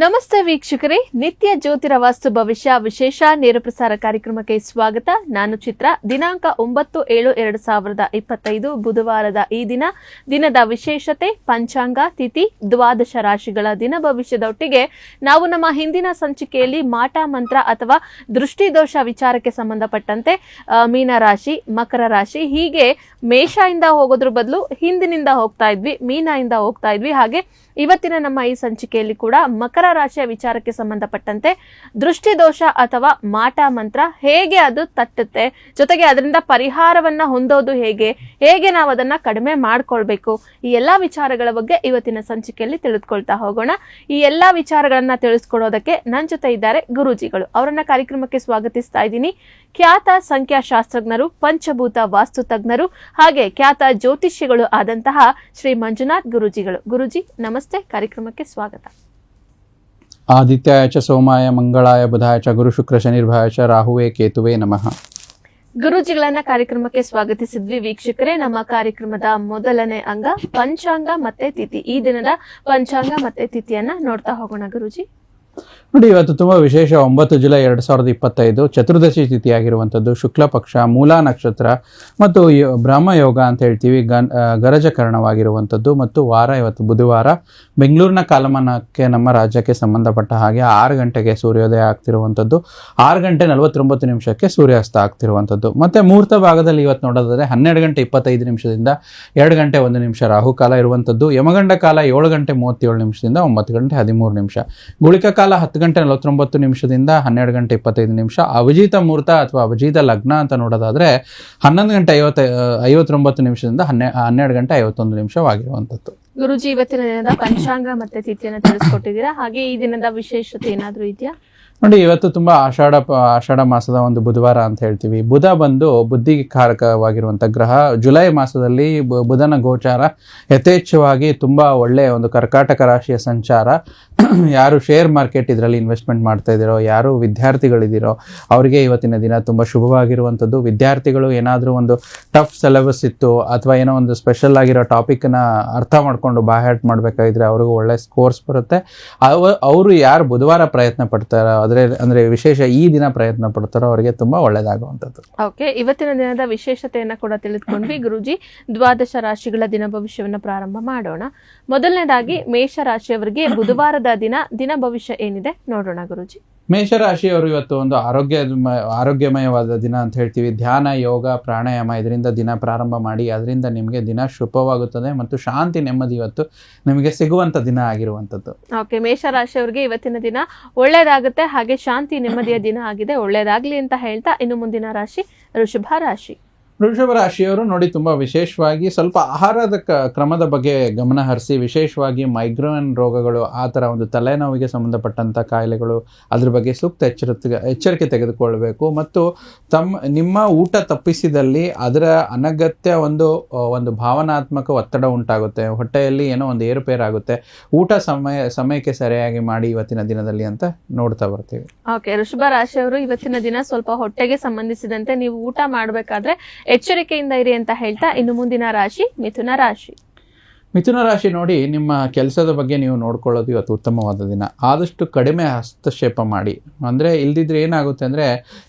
ನಮಸ್ತೆ ವೀಕ್ಷಕರೇ, ನಿತ್ಯ ಜ್ಯೋತಿರ ವಾಸ್ತು ಭವಿಷ್ಯ ವಿಶೇಷ ನೇರ ಪ್ರಸಾರ ಕಾರ್ಯಕ್ರಮಕ್ಕೆ ಸ್ವಾಗತ. ನಾನು ಚಿತ್ರ. ದಿನಾಂಕ 9/7/2025 ಬುಧವಾರದ ಈ ದಿನದ ವಿಶೇಷತೆ ಪಂಚಾಂಗ, ತಿಥಿ, ದ್ವಾದಶ ರಾಶಿಗಳ ದಿನ ಭವಿಷ್ಯದೊಟ್ಟಿಗೆ ನಾವು ನಮ್ಮ ಹಿಂದಿನ ಸಂಚಿಕೆಯಲ್ಲಿ ಮಾಟ ಮಂತ್ರ ಅಥವಾ ದೃಷ್ಟಿದೋಷ ವಿಚಾರಕ್ಕೆ ಸಂಬಂಧಪಟ್ಟಂತೆ ಮೀನರಾಶಿ, ಮಕರ ರಾಶಿ, ಹೀಗೆ ಮೇಷದಿಂದ ಹೋಗೋದ್ರ ಬದಲು ಹಿಂದಿನಿಂದ ಹೋಗ್ತಾ ಇದ್ವಿ, ಮೀನದಿಂದ ಹೋಗ್ತಾ ಇದ್ವಿ. ಹಾಗೆ ಇವತ್ತಿನ ನಮ್ಮ ಈ ಸಂಚಿಕೆಯಲ್ಲಿ ಕೂಡ ಮಕರ ರಾಶಿಯ ವಿಚಾರಕ್ಕೆ ಸಂಬಂಧಪಟ್ಟಂತೆ ದೃಷ್ಟಿದೋಷ ಅಥವಾ ಮಾಟ ಮಂತ್ರ ಹೇಗೆ ಅದು ತಟ್ಟುತ್ತೆ, ಜೊತೆಗೆ ಅದರಿಂದ ಪರಿಹಾರವನ್ನ ಹೊಂದೋದು ಹೇಗೆ ನಾವು ಅದನ್ನ ಕಡಿಮೆ ಮಾಡ್ಕೊಳ್ಬೇಕು, ಈ ಎಲ್ಲಾ ವಿಚಾರಗಳ ಬಗ್ಗೆ ಇವತ್ತಿನ ಸಂಚಿಕೆಯಲ್ಲಿ ತಿಳಿದುಕೊಳ್ತಾ ಹೋಗೋಣ. ಈ ಎಲ್ಲಾ ವಿಚಾರಗಳನ್ನ ತಿಳಿಸ್ಕೊಡೋದಕ್ಕೆ ನನ್ನ ಜೊತೆ ಇದ್ದಾರೆ ಗುರೂಜಿಗಳು. ಅವರನ್ನ ಕಾರ್ಯಕ್ರಮಕ್ಕೆ ಸ್ವಾಗತಿಸ್ತಾ ಇದ್ದೀನಿ. ಖ್ಯಾತ ಸಂಖ್ಯಾಶಾಸ್ತ್ರಜ್ಞರು, ಪಂಚಭೂತ ವಾಸ್ತು ತಜ್ಞರು, ಹಾಗೆ ಖ್ಯಾತ ಜ್ಯೋತಿಷ್ಯಗಳು ಆದಂತಹ ಶ್ರೀ ಮಂಜುನಾಥ್ ಗುರೂಜಿಗಳು. ಗುರೂಜಿ ನಮಸ್ತೆ, ಕಾರ್ಯಕ್ರಮಕ್ಕೆ ಸ್ವಾಗತ. ಆದಿತ್ಯಾಯ ಚ ಸೋಮಾಯ ಮಂಗಳಾಯ ಬುಧಾಯ ಚ ಗುರು ಶುಕ್ರ ಶನಿರ್ಭಾಯ ಚ ರಾಹುವೇ ಕೇತುವೆ ನಮಃ. ಗುರೂಜಿಗಳನ್ನ ಕಾರ್ಯಕ್ರಮಕ್ಕೆ ಸ್ವಾಗತಿಸಿದ್ವಿ. ವೀಕ್ಷಕರೇ, ನಮ್ಮ ಕಾರ್ಯಕ್ರಮದ ಮೊದಲನೇ ಅಂಗ ಪಂಚಾಂಗ ಮತ್ತೆ ತಿಥಿ. ಈ ದಿನದ ಪಂಚಾಂಗ ಮತ್ತೆ ತಿಥಿಯನ್ನ ನೋಡ್ತಾ ಹೋಗೋಣ ಗುರೂಜಿ. ನೋಡಿ, ಇವತ್ತು ತುಂಬ ವಿಶೇಷ. 9 ಜುಲೈ 2025 ಚತುರ್ದಶಿ ತಿಥಿ ಆಗಿರುವಂಥದ್ದು, ಶುಕ್ಲ ಪಕ್ಷ, ಮೂಲ ನಕ್ಷತ್ರ ಮತ್ತು ಬ್ರಹ್ಮಯೋಗ ಅಂತ ಹೇಳ್ತೀವಿ, ಗರಜಕರಣವಾಗಿರುವಂಥದ್ದು. ಮತ್ತು ವಾರ ಇವತ್ತು ಬುಧವಾರ. ಬೆಂಗಳೂರಿನ ಕಾಲಮಾನಕ್ಕೆ ನಮ್ಮ ರಾಜ್ಯಕ್ಕೆ ಸಂಬಂಧಪಟ್ಟ ಹಾಗೆ 6 ಗಂಟೆಗೆ ಸೂರ್ಯೋದಯ ಆಗ್ತಿರುವಂಥದ್ದು, 6 ಗಂಟೆ 49 ನಿಮಿಷಕ್ಕೆ ಸೂರ್ಯಾಸ್ತ ಆಗ್ತಿರುವಂಥದ್ದು. ಮತ್ತು ಮುಹೂರ್ತ ಭಾಗದಲ್ಲಿ ಇವತ್ತು ನೋಡೋದಾದರೆ 12 ಗಂಟೆ 25 ನಿಮಿಷದಿಂದ 2 ಗಂಟೆ 1 ನಿಮಿಷ ರಾಹುಕಾಲ ಇರುವಂಥದ್ದು. ಯಮಗಂಡ ಕಾಲ 7 ಗಂಟೆ 37 ನಿಮಿಷದಿಂದ 9 ಗಂಟೆ 13 ನಿಮಿಷ. ಗುಳಿಕ ಕಾಲ 10 ಗಂಟೆ 49 ನಿಮಿಷದಿಂದ 12 ಗಂಟೆ 25 ನಿಮಿಷ. ಅಭಿಜಿತ ಮುಹೂರ್ತ ಅಥವಾ ಅಭಿಜಿತ ಲಗ್ನ ಅಂತ ನೋಡೋದಾದ್ರೆ 11 ಗಂಟೆ 59 ನಿಮಿಷದಿಂದ 12 ಗಂಟೆ 51 ನಿಮಿಷವಾಗಿರುವಂಥದ್ದು. ಗುರುಜಿ, ಇವತ್ತಿನ ದಿನದ ಪಂಚಾಂಗ ಮತ್ತೆ ತಿಥಿಯನ್ನು ತಿಳಿಸ್ಕೊಟ್ಟಿದ್ದೀರಾ. ಹಾಗೆ ಈ ದಿನದ ವಿಶೇಷತೆ ಏನಾದ್ರೂ ಇದೆಯಾ? ನೋಡಿ, ಇವತ್ತು ತುಂಬ ಆಷಾಢ ಮಾಸದ ಒಂದು ಬುಧವಾರ ಅಂತ ಹೇಳ್ತೀವಿ. ಬುಧ ಬಂದು ಬುದ್ಧಿಗೆ ಕಾರಕವಾಗಿರುವಂಥ ಗ್ರಹ. ಜುಲೈ ಮಾಸದಲ್ಲಿ ಬುಧನ ಗೋಚಾರ ಯಥೇಚ್ಛವಾಗಿ ತುಂಬ ಒಳ್ಳೆಯ ಒಂದು ಕರ್ಕಾಟಕ ರಾಶಿಯ ಸಂಚಾರ. ಯಾರು ಶೇರ್ ಮಾರ್ಕೆಟ್ ಇದರಲ್ಲಿ ಇನ್ವೆಸ್ಟ್ಮೆಂಟ್ ಮಾಡ್ತಾ ಇದ್ದೀರೋ, ಯಾರು ವಿದ್ಯಾರ್ಥಿಗಳಿದ್ದೀರೋ ಅವರಿಗೆ ಇವತ್ತಿನ ದಿನ ತುಂಬ ಶುಭವಾಗಿರುವಂಥದ್ದು. ವಿದ್ಯಾರ್ಥಿಗಳು ಏನಾದರೂ ಒಂದು ಟಫ್ ಸಿಲೆಬಸ್ ಇತ್ತು ಅಥವಾ ಏನೋ ಒಂದು ಸ್ಪೆಷಲ್ ಆಗಿರೋ ಟಾಪಿಕ್ನ ಅರ್ಥ ಮಾಡಿಕೊಂಡು ಬಾಹ್ಯಾಟ್ ಮಾಡಬೇಕಾಗಿದ್ರೆ ಅವ್ರಿಗೂ ಒಳ್ಳೆ ಸ್ಕೋರ್ಸ್ ಬರುತ್ತೆ. ಅವರು ಯಾರು ಬುಧವಾರ ಪ್ರಯತ್ನ ಪಡ್ತಾರೋ, ಅಂದ್ರೆ ವಿಶೇಷ ಈ ದಿನ ಪ್ರಯತ್ನ ಪಡ್ತಾರೋ ಅವರಿಗೆ ತುಂಬಾ ಒಳ್ಳೇದಾಗುವಂಥದ್ದು. ಓಕೆ, ಇವತ್ತಿನ ದಿನದ ವಿಶೇಷತೆಯನ್ನ ಕೂಡ ತಿಳಿದುಕೊಂಡ್ವಿ ಗುರುಜಿ. ದ್ವಾದಶ ರಾಶಿಗಳ ದಿನ ಭವಿಷ್ಯವನ್ನ ಪ್ರಾರಂಭ ಮಾಡೋಣ. ಮೊದಲನೇದಾಗಿ ಮೇಷ ರಾಶಿಯವರಿಗೆ ಬುಧವಾರದ ದಿನ ಭವಿಷ್ಯ ಏನಿದೆ ನೋಡೋಣ ಗುರುಜಿ. ಮೇಷರಾಶಿಯವರು ಇವತ್ತು ಒಂದು ಆರೋಗ್ಯಮಯವಾದ ದಿನ ಅಂತ ಹೇಳ್ತೀವಿ. ಧ್ಯಾನ, ಯೋಗ, ಪ್ರಾಣಾಯಾಮ ಇದರಿಂದ ದಿನ ಪ್ರಾರಂಭ ಮಾಡಿ. ಅದರಿಂದ ನಿಮಗೆ ದಿನ ಶುಭವಾಗುತ್ತದೆ ಮತ್ತು ಶಾಂತಿ, ನೆಮ್ಮದಿ ಇವತ್ತು ನಿಮಗೆ ಸಿಗುವಂತ ದಿನ ಆಗಿರುವಂಥದ್ದು. ಓಕೆ, ಮೇಷರಾಶಿಯವರಿಗೆ ಇವತ್ತಿನ ದಿನ ಒಳ್ಳೇದಾಗುತ್ತೆ, ಹಾಗೆ ಶಾಂತಿ ನೆಮ್ಮದಿಯ ದಿನ ಆಗಿದೆ. ಒಳ್ಳೇದಾಗ್ಲಿ ಅಂತ ಹೇಳ್ತಾ ಇನ್ನು ಮುಂದಿನ ರಾಶಿ ವೃಷಭ ರಾಶಿ. ವೃಷಭ ರಾಶಿಯವರು ನೋಡಿ, ತುಂಬ ವಿಶೇಷವಾಗಿ ಸ್ವಲ್ಪ ಆಹಾರದ ಕ್ರಮದ ಬಗ್ಗೆ ಗಮನ ಹರಿಸಿ. ವಿಶೇಷವಾಗಿ ಮೈಗ್ರೇನ್ ರೋಗಗಳು, ಆ ಥರ ಒಂದು ತಲೆನೋವಿಗೆ ಸಂಬಂಧಪಟ್ಟಂಥ ಕಾಯಿಲೆಗಳು, ಅದ್ರ ಬಗ್ಗೆ ಸೂಕ್ತ ಎಚ್ಚರಿಕೆ ತೆಗೆದುಕೊಳ್ಬೇಕು. ಮತ್ತು ನಿಮ್ಮ ಊಟ ತಪ್ಪಿಸಿದಲ್ಲಿ ಅದರ ಅನಗತ್ಯ ಒಂದು ಭಾವನಾತ್ಮಕ ಒತ್ತಡ ಉಂಟಾಗುತ್ತೆ. ಹೊಟ್ಟೆಯಲ್ಲಿ ಏನೋ ಒಂದು ಏರುಪೇರಾಗುತ್ತೆ. ಊಟ ಸಮಯಕ್ಕೆ ಸರಿಯಾಗಿ ಮಾಡಿ ಇವತ್ತಿನ ದಿನದಲ್ಲಿ ಅಂತ ನೋಡ್ತಾ ಬರ್ತೀವಿ. ಓಕೆ, ವೃಷಭ ರಾಶಿಯವರು ಇವತ್ತಿನ ದಿನ ಸ್ವಲ್ಪ ಹೊಟ್ಟೆಗೆ ಸಂಬಂಧಿಸಿದಂತೆ ನೀವು ಊಟ ಮಾಡಬೇಕಾದ್ರೆ ಎಚ್ಚರಿಕೆಯಿಂದ ಇರಿ ಅಂತ ಹೇಳ್ತಾ ಇನ್ನು ಮುಂದಿನ ರಾಶಿ ಮಿಥುನ ರಾಶಿ. ಮಿಥುನ ರಾಶಿ ನೋಡಿ, ನಿಮ್ಮ ಕೆಲಸದ ಬಗ್ಗೆ ನೀವು ನೋಡ್ಕೊಳ್ಳೋದು ಇವತ್ತು ಉತ್ತಮವಾದ ದಿನ. ಆದಷ್ಟು ಕಡಿಮೆ ಹಸ್ತಕ್ಷೇಪ ಮಾಡಿ. ಅಂದರೆ ಇಲ್ದಿದ್ರೆ ಏನಾಗುತ್ತೆ ಅಂದರೆ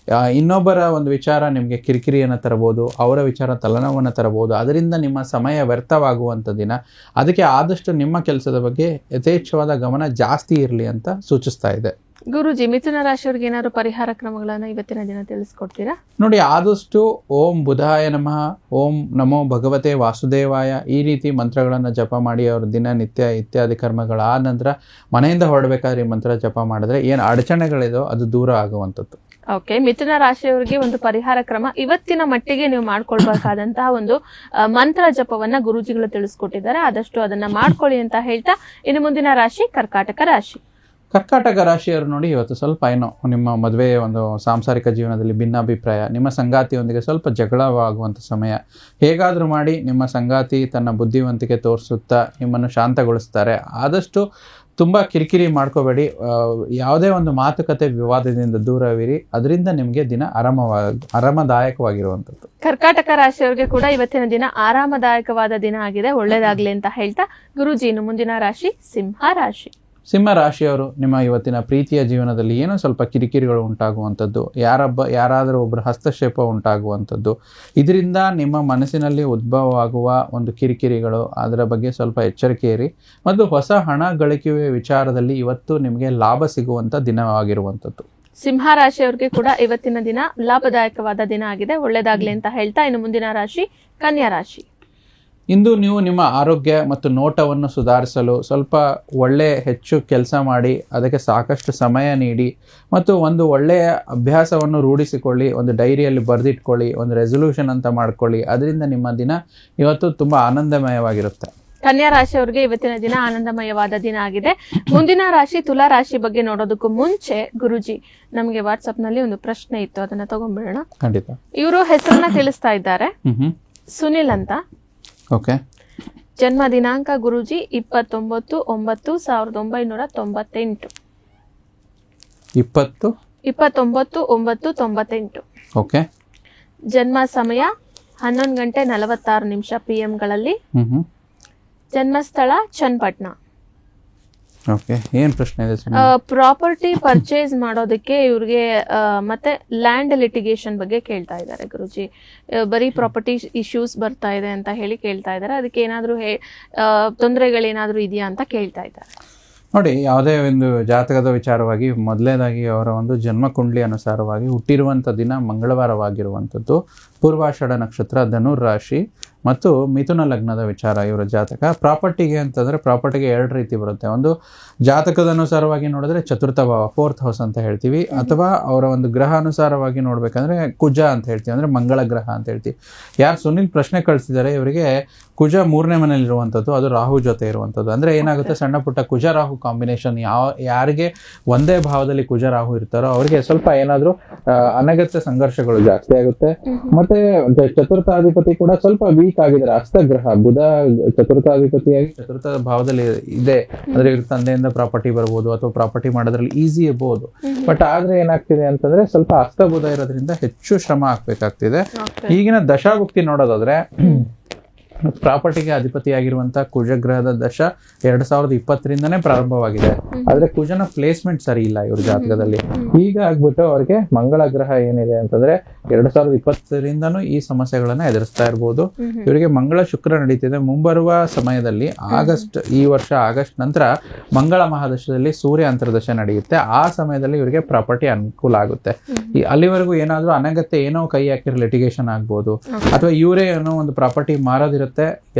ಇನ್ನೊಬ್ಬರ ಒಂದು ವಿಚಾರ ನಿಮಗೆ ಕಿರಿಕಿರಿಯನ್ನು ತರಬಹುದು, ಅವರ ವಿಚಾರ ತಲೆನೋವನ್ನು ತರಬಹುದು. ಅದರಿಂದ ನಿಮ್ಮ ಸಮಯ ವ್ಯರ್ಥವಾಗುವಂಥ ದಿನ. ಅದಕ್ಕೆ ಆದಷ್ಟು ನಿಮ್ಮ ಕೆಲಸದ ಬಗ್ಗೆ ಯಥೇಚ್ಛವಾದ ಗಮನ ಜಾಸ್ತಿ ಇರಲಿ ಅಂತ ಸೂಚಿಸ್ತಾ ಇದೆ. ಗುರುಜಿ, ಮಿಥುನ ರಾಶಿಯವರಿಗೆ ಏನಾದ್ರು ಪರಿಹಾರ ಕ್ರಮಗಳನ್ನ ಇವತ್ತಿನ ದಿನ ತಿಳಿಸ್ಕೊಡ್ತೀರಾ? ನೋಡಿ, ಆದಷ್ಟು ಓಂ ಬುಧಾಯ ನಮಃ, ಓಂ ನಮೋ ಭಗವತೆ ವಾಸುದೇವಾಯ, ಈ ರೀತಿ ಮಂತ್ರಗಳನ್ನು ಜಪ ಮಾಡಿ ಅವ್ರ ದಿನನಿತ್ಯ ಇತ್ಯಾದಿ ಕರ್ಮಗಳಾದ ನಂತರ ಮನೆಯಿಂದ ಹೊರಡಬೇಕಾದ್ರೆ ಈ ಮಂತ್ರ ಜಪ ಮಾಡಿದ್ರೆ ಏನು ಅಡಚಣೆಗಳಿದೋ ಅದು ದೂರ ಆಗುವಂಥದ್ದು. ಓಕೆ, ಮಿಥುನ ರಾಶಿಯವರಿಗೆ ಒಂದು ಪರಿಹಾರ ಕ್ರಮ ಇವತ್ತಿನ ಮಟ್ಟಿಗೆ ನೀವು ಮಾಡ್ಕೊಳ್ಬೇಕಾದಂತಹ ಒಂದು ಮಂತ್ರ ಜಪವನ್ನ ಗುರೂಜಿಗಳು ತಿಳಿಸ್ಕೊಟ್ಟಿದ್ದಾರೆ. ಆದಷ್ಟು ಅದನ್ನ ಮಾಡ್ಕೊಳ್ಳಿ ಅಂತ ಹೇಳ್ತಾ ಇನ್ನು ಮುಂದಿನ ರಾಶಿ ಕರ್ಕಾಟಕ ರಾಶಿ. ಕರ್ಕಾಟಕ ರಾಶಿಯವರು ನೋಡಿ, ಇವತ್ತು ಸ್ವಲ್ಪ ಏನೋ ನಿಮ್ಮ ಮದುವೆ ಒಂದು ಸಾಂಸಾರಿಕ ಜೀವನದಲ್ಲಿ ಭಿನ್ನಾಭಿಪ್ರಾಯ, ನಿಮ್ಮ ಸಂಗಾತಿಯೊಂದಿಗೆ ಸ್ವಲ್ಪ ಜಗಳವಾಗುವಂಥ ಸಮಯ. ಹೇಗಾದರೂ ಮಾಡಿ ನಿಮ್ಮ ಸಂಗಾತಿ ತನ್ನ ಬುದ್ಧಿವಂತಿಕೆ ತೋರಿಸುತ್ತಾ ನಿಮ್ಮನ್ನು ಶಾಂತಗೊಳಿಸ್ತಾರೆ. ಆದಷ್ಟು ತುಂಬ ಕಿರಿಕಿರಿ ಮಾಡ್ಕೋಬೇಡಿ. ಯಾವುದೇ ಒಂದು ಮಾತುಕತೆ ವಿವಾದದಿಂದ ದೂರವಿರಿ. ಅದರಿಂದ ನಿಮಗೆ ದಿನ ಆರಾಮದಾಯಕವಾಗಿರುವಂಥದ್ದು. ಕರ್ಕಾಟಕ ರಾಶಿಯವರಿಗೆ ಕೂಡ ಇವತ್ತಿನ ದಿನ ಆರಾಮದಾಯಕವಾದ ದಿನ ಆಗಿದೆ. ಒಳ್ಳೇದಾಗ್ಲಿ ಅಂತ ಹೇಳ್ತಾ ಗುರೂಜಿ, ಇನ್ನು ಮುಂದಿನ ರಾಶಿ ಸಿಂಹ ರಾಶಿ. ಸಿಂಹ ರಾಶಿಯವರು, ನಿಮ್ಮ ಇವತ್ತಿನ ಪ್ರೀತಿಯ ಜೀವನದಲ್ಲಿ ಏನೋ ಸ್ವಲ್ಪ ಕಿರಿಕಿರಿಗಳು ಉಂಟಾಗುವಂಥದ್ದು, ಯಾರಾದರೂ ಒಬ್ಬರ ಹಸ್ತಕ್ಷೇಪ ಉಂಟಾಗುವಂಥದ್ದು, ಇದರಿಂದ ನಿಮ್ಮ ಮನಸ್ಸಿನಲ್ಲಿ ಉದ್ಭವವಾಗುವ ಒಂದು ಕಿರಿಕಿರಿಗಳು, ಅದರ ಬಗ್ಗೆ ಸ್ವಲ್ಪ ಎಚ್ಚರಿಕೆ ಇರಿ. ಮತ್ತು ಹೊಸ ಹಣ ಗಳಿಕೆಯ ವಿಚಾರದಲ್ಲಿ ಇವತ್ತು ನಿಮಗೆ ಲಾಭ ಸಿಗುವಂಥ ದಿನವಾಗಿರುವಂಥದ್ದು. ಸಿಂಹ ರಾಶಿಯವರಿಗೆ ಕೂಡ ಇವತ್ತಿನ ದಿನ ಲಾಭದಾಯಕವಾದ ದಿನ ಆಗಿದೆ. ಒಳ್ಳೇದಾಗ್ಲಿ ಅಂತ ಹೇಳ್ತಾ ಇನ್ನು ಮುಂದಿನ ರಾಶಿ ಕನ್ಯಾ ರಾಶಿ. ಇಂದು ನೀವು ನಿಮ್ಮ ಆರೋಗ್ಯ ಮತ್ತು ನೋಟವನ್ನು ಸುಧಾರಿಸಲು ಸ್ವಲ್ಪ ಹೆಚ್ಚು ಕೆಲಸ ಮಾಡಿ, ಅದಕ್ಕೆ ಸಾಕಷ್ಟು ಸಮಯ ನೀಡಿ ಮತ್ತು ಒಂದು ಒಳ್ಳೆಯ ಅಭ್ಯಾಸವನ್ನು ರೂಢಿಸಿಕೊಳ್ಳಿ. ಒಂದು ಡೈರಿಯಲ್ಲಿ ಬರೆದಿಟ್ಕೊಳ್ಳಿ, ಒಂದು ರೆಸೊಲ್ಯೂಷನ್ ಅಂತ ಮಾಡ್ಕೊಳ್ಳಿ. ಅದರಿಂದ ನಿಮ್ಮ ದಿನ ಇವತ್ತು ತುಂಬ ಆನಂದಮಯವಾಗಿರುತ್ತೆ. ಕನ್ಯಾ ರಾಶಿಯವರಿಗೆ ಇವತ್ತಿನ ದಿನ ಆನಂದಮಯವಾದ ದಿನ ಆಗಿದೆ. ಮುಂದಿನ ರಾಶಿ ತುಲಾ ರಾಶಿ ಬಗ್ಗೆ ನೋಡೋದಕ್ಕೂ ಮುಂಚೆ ಗುರುಜಿ, ನಮಗೆ ವಾಟ್ಸ್ಆಪ್ ನಲ್ಲಿ ಒಂದು ಪ್ರಶ್ನೆ ಇತ್ತು, ಅದನ್ನ ತಗೊಂಡ್ಬಿಡೋಣ. ಖಂಡಿತ. ಇವರು ಹೆಸರನ್ನ ತಿಳಿಸ್ತಾ ಇದ್ದಾರೆ, ಸುನಿಲ್ ಅಂತ. ಓಕೆ. ಜನ್ಮ ದಿನಾಂಕ ಗುರೂಜಿ 29/9/1998. 29/9/98. ಓಕೆ. ಜನ್ಮ ಸಮಯ 11:46 PM ಗಳಲ್ಲಿ. ಜನ್ಮಸ್ಥಳ ಚನ್ನಪಟ್ಟಣ. ಓಕೆ. ಏನ್ ಪ್ರಶ್ನೆ ಇದೆ? ಪ್ರಾಪರ್ಟಿ ಪರ್ಚೇಸ್ ಮಾಡೋದಕ್ಕೆ ಇವ್ರಿಗೆ ಮತ್ತೆ ಲ್ಯಾಂಡ್ ಲಿಟಿಗೇಷನ್ ಬಗ್ಗೆ ಕೇಳ್ತಾ ಇದ್ದಾರೆ ಗುರುಜಿ. ಬರೀ ಪ್ರಾಪರ್ಟಿ ಇಶ್ಯೂಸ್ ಬರ್ತಾ ಇದೆ ಅಂತ ಹೇಳಿ ಕೇಳ್ತಾ ಇದ್ದಾರೆ. ಅದಕ್ಕೆ ಏನಾದರೂ ತೊಂದರೆಗಳೇನಾದರೂ ಇದೆಯಾ ಅಂತ ಕೇಳ್ತಾ ಇದ್ದಾರೆ. ನೋಡಿ, ಯಾವುದೇ ಒಂದು ಜಾತಕದ ವಿಚಾರವಾಗಿ ಮೊದಲನೇದಾಗಿ ಅವರ ಒಂದು ಜನ್ಮ ಕುಂಡ್ಲಿ ಅನುಸಾರವಾಗಿ ಹುಟ್ಟಿರುವಂಥ ದಿನ ಮಂಗಳವಾರವಾಗಿರುವಂಥದ್ದು. ಪೂರ್ವಾಷಾಢ ನಕ್ಷತ್ರ, ಧನುರ್ ರಾಶಿ ಮತ್ತು ಮಿಥುನ ಲಗ್ನದ ವಿಚಾರ ಇವರ ಜಾತಕ. ಪ್ರಾಪರ್ಟಿಗೆ ಅಂತಂದರೆ ಪ್ರಾಪರ್ಟಿಗೆ 2 ರೀತಿ ಬರುತ್ತೆ. ಒಂದು ಜಾತಕದ ಅನುಸಾರವಾಗಿ ನೋಡಿದ್ರೆ ಚತುರ್ಥ ಭಾವ, 4th ಹೌಸ್ ಅಂತ ಹೇಳ್ತೀವಿ. ಅಥವಾ ಅವರ ಒಂದು ಗ್ರಹ ಅನುಸಾರವಾಗಿ ನೋಡ್ಬೇಕಂದ್ರೆ ಕುಜ ಅಂತ ಹೇಳ್ತೀವಿ, ಅಂದರೆ ಮಂಗಳ ಗ್ರಹ ಅಂತ ಹೇಳ್ತೀವಿ. ಯಾರು ಸುನಿಲ್ ಪ್ರಶ್ನೆ ಕಳಿಸಿದ್ದಾರೆ, ಇವರಿಗೆ ಕುಜ 3ನೇ ಮನೆಯಲ್ಲಿರುವಂಥದ್ದು, ಅದು ರಾಹು ಜೊತೆ ಇರುವಂಥದ್ದು. ಅಂದರೆ ಏನಾಗುತ್ತೆ, ಸಣ್ಣ ಪುಟ್ಟ ಕುಜ ರಾಹು ಕಾಂಬಿನೇಷನ್ ಯಾರಿಗೆ ಒಂದೇ ಭಾವದಲ್ಲಿ ಕುಜ ರಾಹು ಇರ್ತಾರೋ ಅವರಿಗೆ ಸ್ವಲ್ಪ ಏನಾದರೂ ಅನಗತ್ಯ ಸಂಘರ್ಷಗಳು ಜಾಸ್ತಿ ಆಗುತ್ತೆ. ಮತ್ತೆ ಚತುರ್ಥಾಧಿಪತಿ ಕೂಡ ಸ್ವಲ್ಪ ವೀಕ್ ಆಗಿದ್ದಾರೆ. ಹಸ್ತಗ್ರಹ ಬುಧ ಚತುರ್ಥಾಧಿಪತಿಯಾಗಿ ಚತುರ್ಥ ಭಾವದಲ್ಲಿ ಇದೆ. ಅಂದ್ರೆ ಇವ್ರ ತಂದೆಯಿಂದ ಪ್ರಾಪರ್ಟಿ ಬರ್ಬೋದು ಅಥವಾ ಪ್ರಾಪರ್ಟಿ ಮಾಡೋದ್ರಲ್ಲಿ ಈಸಿ ಇರ್ಬೋದು. ಬಟ್ ಆದ್ರೆ ಏನಾಗ್ತಿದೆ ಅಂತಂದ್ರೆ ಸ್ವಲ್ಪ ಹಸ್ತ ಬುಧ ಇರೋದ್ರಿಂದ ಹೆಚ್ಚು ಶ್ರಮ ಹಾಕ್ಬೇಕಾಗ್ತಿದೆ. ಈಗಿನ ದಶಾಭುಕ್ತಿ ನೋಡೋದಾದ್ರೆ ಪ್ರಾಪರ್ಟಿಗೆ ಅಧಿಪತಿಯಾಗಿರುವಂತಹ ಕುಜಗ್ರಹದ ದಶ 2020ರಿಂದನೇ ಪ್ರಾರಂಭವಾಗಿದೆ. ಆದ್ರೆ ಕುಜನ ಪ್ಲೇಸ್ಮೆಂಟ್ ಸರಿ ಇಲ್ಲ ಇವ್ರ ಜಾತಕದಲ್ಲಿ. ಈಗ ಆಗ್ಬಿಟ್ಟು ಅವ್ರಿಗೆ ಮಂಗಳ ಗ್ರಹ ಏನಿದೆ ಅಂತಂದ್ರೆ 2020ರಿಂದನೂ ಈ ಸಮಸ್ಯೆಗಳನ್ನ ಎದುರಿಸ್ತಾ ಇರ್ಬೋದು. ಇವರಿಗೆ ಮಂಗಳ ಶುಕ್ರ ನಡೀತಿದೆ. ಮುಂಬರುವ ಸಮಯದಲ್ಲಿ ಈ ವರ್ಷ ಆಗಸ್ಟ್ ನಂತರ ಮಂಗಳ ಮಹಾದಶದಲ್ಲಿ ಸೂರ್ಯ ಅಂತರ್ದಶ ನಡೆಯುತ್ತೆ. ಆ ಸಮಯದಲ್ಲಿ ಇವರಿಗೆ ಪ್ರಾಪರ್ಟಿ ಅನುಕೂಲ ಆಗುತ್ತೆ. ಅಲ್ಲಿವರೆಗೂ ಏನಾದ್ರೂ ಅನಗತ್ಯ ಏನೋ ಕೈ ಹಾಕಿರೋ ಲಿಟಿಗೇಷನ್ ಆಗ್ಬೋದು, ಅಥವಾ ಇವರೇ ಏನೋ ಒಂದು ಪ್ರಾಪರ್ಟಿ ಮಾರೋದಿರುತ್ತೆ,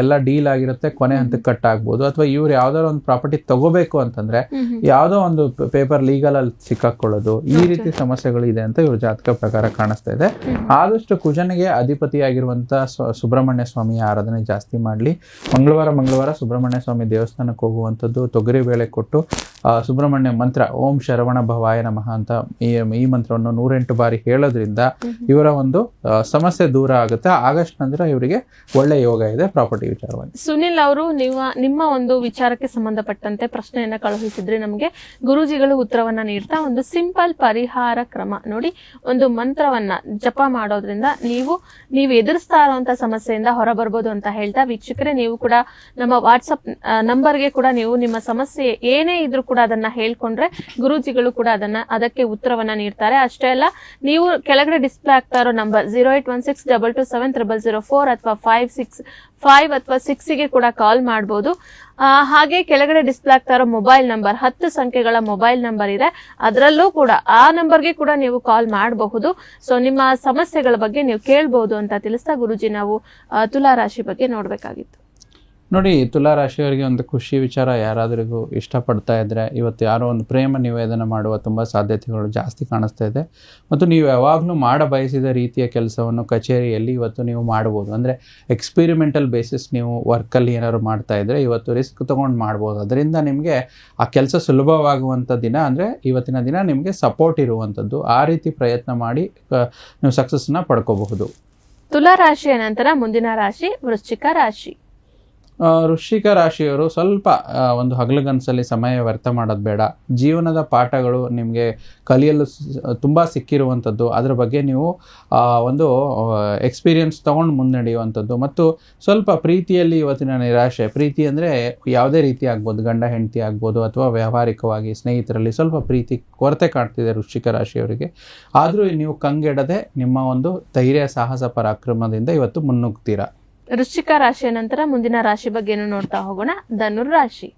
ಎಲ್ಲ ಡೀಲ್ ಆಗಿರುತ್ತೆ, ಕೊನೆ ಹಂತಕ್ಕೆ ಕಟ್ ಆಗ್ಬೋದು. ಅಥವಾ ಇವ್ರು ಯಾವ್ದಾದ್ರು ಒಂದು ಪ್ರಾಪರ್ಟಿ ತಗೋಬೇಕು ಅಂತಂದ್ರೆ ಯಾವ್ದೋ ಒಂದು ಪೇಪರ್ ಲೀಗಲ್ ಅಲ್ಲಿ ಸಿಕ್ಕಾಕೊಳ್ಳೋದು, ಈ ರೀತಿ ಸಮಸ್ಯೆಗಳು ಇದೆ ಅಂತ ಇವ್ರ ಜಾತಕ ಪ್ರಕಾರ ಕಾಣಿಸ್ತಾ ಇದೆ. ಆದಷ್ಟು ಕುಜನಿಗೆ ಅಧಿಪತಿಯಾಗಿರುವಂತ ಸುಬ್ರಹ್ಮಣ್ಯ ಸ್ವಾಮಿಯ ಆರಾಧನೆ ಜಾಸ್ತಿ ಮಾಡ್ಲಿ. ಮಂಗಳವಾರ ಸುಬ್ರಹ್ಮಣ್ಯ ಸ್ವಾಮಿ ದೇವಸ್ಥಾನಕ್ಕೆ ಹೋಗುವಂಥದ್ದು, ತೊಗರಿ ಬೇಳೆ ಕೊಟ್ಟು ಸುಬ್ರಹ್ಮಣ್ಯ ಮಂತ್ರ ಓಂ ಶರವಣ ಭವಾಯ ನಮಃ ಅಂತ ಈ ಮಂತ್ರವನ್ನು 108 ಬಾರಿ ಹೇಳೋದ್ರಿಂದ ಇವರ ಒಂದು ಸಮಸ್ಯೆ ದೂರ ಆಗುತ್ತೆ. ಆಗಸ್ಟ್ ನಂತರ ಇವರಿಗೆ ಒಳ್ಳೆ ಯೋಗ ಇದೆ ಪ್ರಾಪರ್ಟಿ ವಿಚಾರವಾಗಿ. ಸುನಿಲ್ ಅವರು ನಿಮ್ಮ ಒಂದು ವಿಚಾರಕ್ಕೆ ಸಂಬಂಧಪಟ್ಟಂತೆ ಪ್ರಶ್ನೆಯನ್ನ ಕಳುಹಿಸಿದ್ರೆ ನಮಗೆ ಗುರೂಜಿಗಳು ಉತ್ತರವನ್ನ ನೀಡ್ತಾ ಒಂದು ಸಿಂಪಲ್ ಪರಿಹಾರ ಕ್ರಮ ನೋಡಿ, ಒಂದು ಮಂತ್ರವನ್ನ ಜಪ ಮಾಡೋದ್ರಿಂದ ನೀವು ಎದುರಿಸ್ತಾ ಇರುವಂತ ಸಮಸ್ಯೆಯಿಂದ ಹೊರಬರ್ಬೋದು ಅಂತ ಹೇಳ್ತಾ, ವೀಕ್ಷಕರೇ ನೀವು ಕೂಡ ನಮ್ಮ ವಾಟ್ಸಪ್ ನಂಬರ್ಗೆ ಕೂಡ ನೀವು ನಿಮ್ಮ ಸಮಸ್ಯೆ ಏನೇ ಇದ್ರೂ ಕೂಡ ಅದನ್ನ ಹೇಳ್ಕೊಂಡ್ರೆ ಗುರೂಜಿಗಳು ಕೂಡ ಅದಕ್ಕೆ ಉತ್ತರವನ್ನ ನೀಡ್ತಾರೆ. ಅಷ್ಟೇ ಅಲ್ಲ, ನೀವು ಕೆಳಗಡೆ ಡಿಸ್ಪ್ಲೇ ಆಗ್ತಾ ಇರೋ ನಂಬರ್ 08162270004 ಅಥವಾ 565 ಅಥವಾ 6ಗೆ ಕೂಡ ಕಾಲ್ ಮಾಡಬಹುದು. ಹಾಗೆ ಕೆಳಗಡೆ ಡಿಸ್ಪ್ಲೇ ಆಗ್ತಾ ಇರೋ ಮೊಬೈಲ್ ನಂಬರ್ 10 ಸಂಖ್ಯೆಗಳ ಮೊಬೈಲ್ ನಂಬರ್ ಇದೆ, ಅದರಲ್ಲೂ ಕೂಡ ಆ ನಂಬರ್ಗೆ ಕೂಡ ನೀವು ಕಾಲ್ ಮಾಡಬಹುದು. ಸೊ ನಿಮ್ಮ ಸಮಸ್ಯೆಗಳ ಬಗ್ಗೆ ನೀವು ಕೇಳಬಹುದು ಅಂತ ತಿಳಿಸ್ತಾ ಗುರೂಜಿ, ನಾವು ತುಲಾ ರಾಶಿ ಬಗ್ಗೆ ನೋಡ್ಬೇಕಾಗಿತ್ತು. ನೋಡಿ, ತುಲಾ ರಾಶಿಯವರಿಗೆ ಒಂದು ಖುಷಿ ವಿಚಾರ, ಯಾರಾದ್ರಿಗೂ ಇಷ್ಟಪಡ್ತಾ ಇದ್ರೆ ಇವತ್ತು ಯಾರೋ ಒಂದು ಪ್ರೇಮ ನಿವೇದನೆ ಮಾಡುವ ತುಂಬ ಸಾಧ್ಯತೆಗಳು ಜಾಸ್ತಿ ಕಾಣಿಸ್ತಾ ಇದೆ. ಮತ್ತು ನೀವು ಯಾವಾಗಲೂ ಬಯಸಿದ ರೀತಿಯ ಕೆಲಸವನ್ನು ಕಚೇರಿಯಲ್ಲಿ ಇವತ್ತು ನೀವು ಮಾಡ್ಬೋದು. ಅಂದರೆ ಎಕ್ಸ್ಪೆರಿಮೆಂಟಲ್ ಬೇಸಿಸ್ ನೀವು ವರ್ಕಲ್ಲಿ ಏನಾದ್ರು ಮಾಡ್ತಾ ಇದ್ರೆ ಇವತ್ತು ರಿಸ್ಕ್ ತೊಗೊಂಡು ಮಾಡ್ಬೋದು. ಅದರಿಂದ ನಿಮಗೆ ಆ ಕೆಲಸ ಸುಲಭವಾಗುವಂಥ ದಿನ, ಅಂದರೆ ಇವತ್ತಿನ ದಿನ ನಿಮಗೆ ಸಪೋರ್ಟ್ ಇರುವಂಥದ್ದು. ಆ ರೀತಿ ಪ್ರಯತ್ನ ಮಾಡಿ ನೀವು ಸಕ್ಸಸ್ನ ಪಡ್ಕೋಬಹುದು. ತುಲಾ ರಾಶಿಯ ನಂತರ ಮುಂದಿನ ರಾಶಿ ವೃಶ್ಚಿಕ ರಾಶಿ. ವೃಶ್ಚಿಕ ರಾಶಿಯವರು ಸ್ವಲ್ಪ ಒಂದು ಹಗಲುಗನಸಲ್ಲಿ ಸಮಯ ವ್ಯರ್ಥ ಮಾಡೋದು ಬೇಡ. ಜೀವನದ ಪಾಠಗಳು ನಿಮಗೆ ಕಲಿಯಲು ತುಂಬ ಸಿಕ್ಕಿರುವಂಥದ್ದು, ಅದರ ಬಗ್ಗೆ ನೀವು ಒಂದು ಎಕ್ಸ್ಪೀರಿಯನ್ಸ್ ತೊಗೊಂಡು ಮುನ್ನಡೆಯುವಂಥದ್ದು. ಮತ್ತು ಸ್ವಲ್ಪ ಪ್ರೀತಿಯಲ್ಲಿ ಇವತ್ತಿನ ನಿರಾಶೆ, ಪ್ರೀತಿ ಅಂದರೆ ಯಾವುದೇ ರೀತಿ ಆಗ್ಬೋದು, ಗಂಡ ಹೆಂಡತಿ ಆಗ್ಬೋದು ಅಥವಾ ವ್ಯಾವಹಾರಿಕವಾಗಿ ಸ್ನೇಹಿತರಲ್ಲಿ ಸ್ವಲ್ಪ ಪ್ರೀತಿ ಕೊರತೆ ಕಾಣ್ತಿದೆ ವೃಶ್ಚಿಕ ರಾಶಿಯವರಿಗೆ. ಆದರೂ ನೀವು ಕಂಗೆಡದೆ ನಿಮ್ಮ ಒಂದು ಧೈರ್ಯ ಸಾಹಸ ಪರಾಕ್ರಮದಿಂದ ಇವತ್ತು ಮುನ್ನುಗ್ತೀರಾ. ವೃಶ್ಚಿಕ ರಾಶಿಯ ನಂತರ ಮುಂದಿನ ರಾಶಿ ಬಗ್ಗೆನೂ ನೋಡ್ತಾ ಹೋಗೋಣ. ಧನುರಾಶಿ.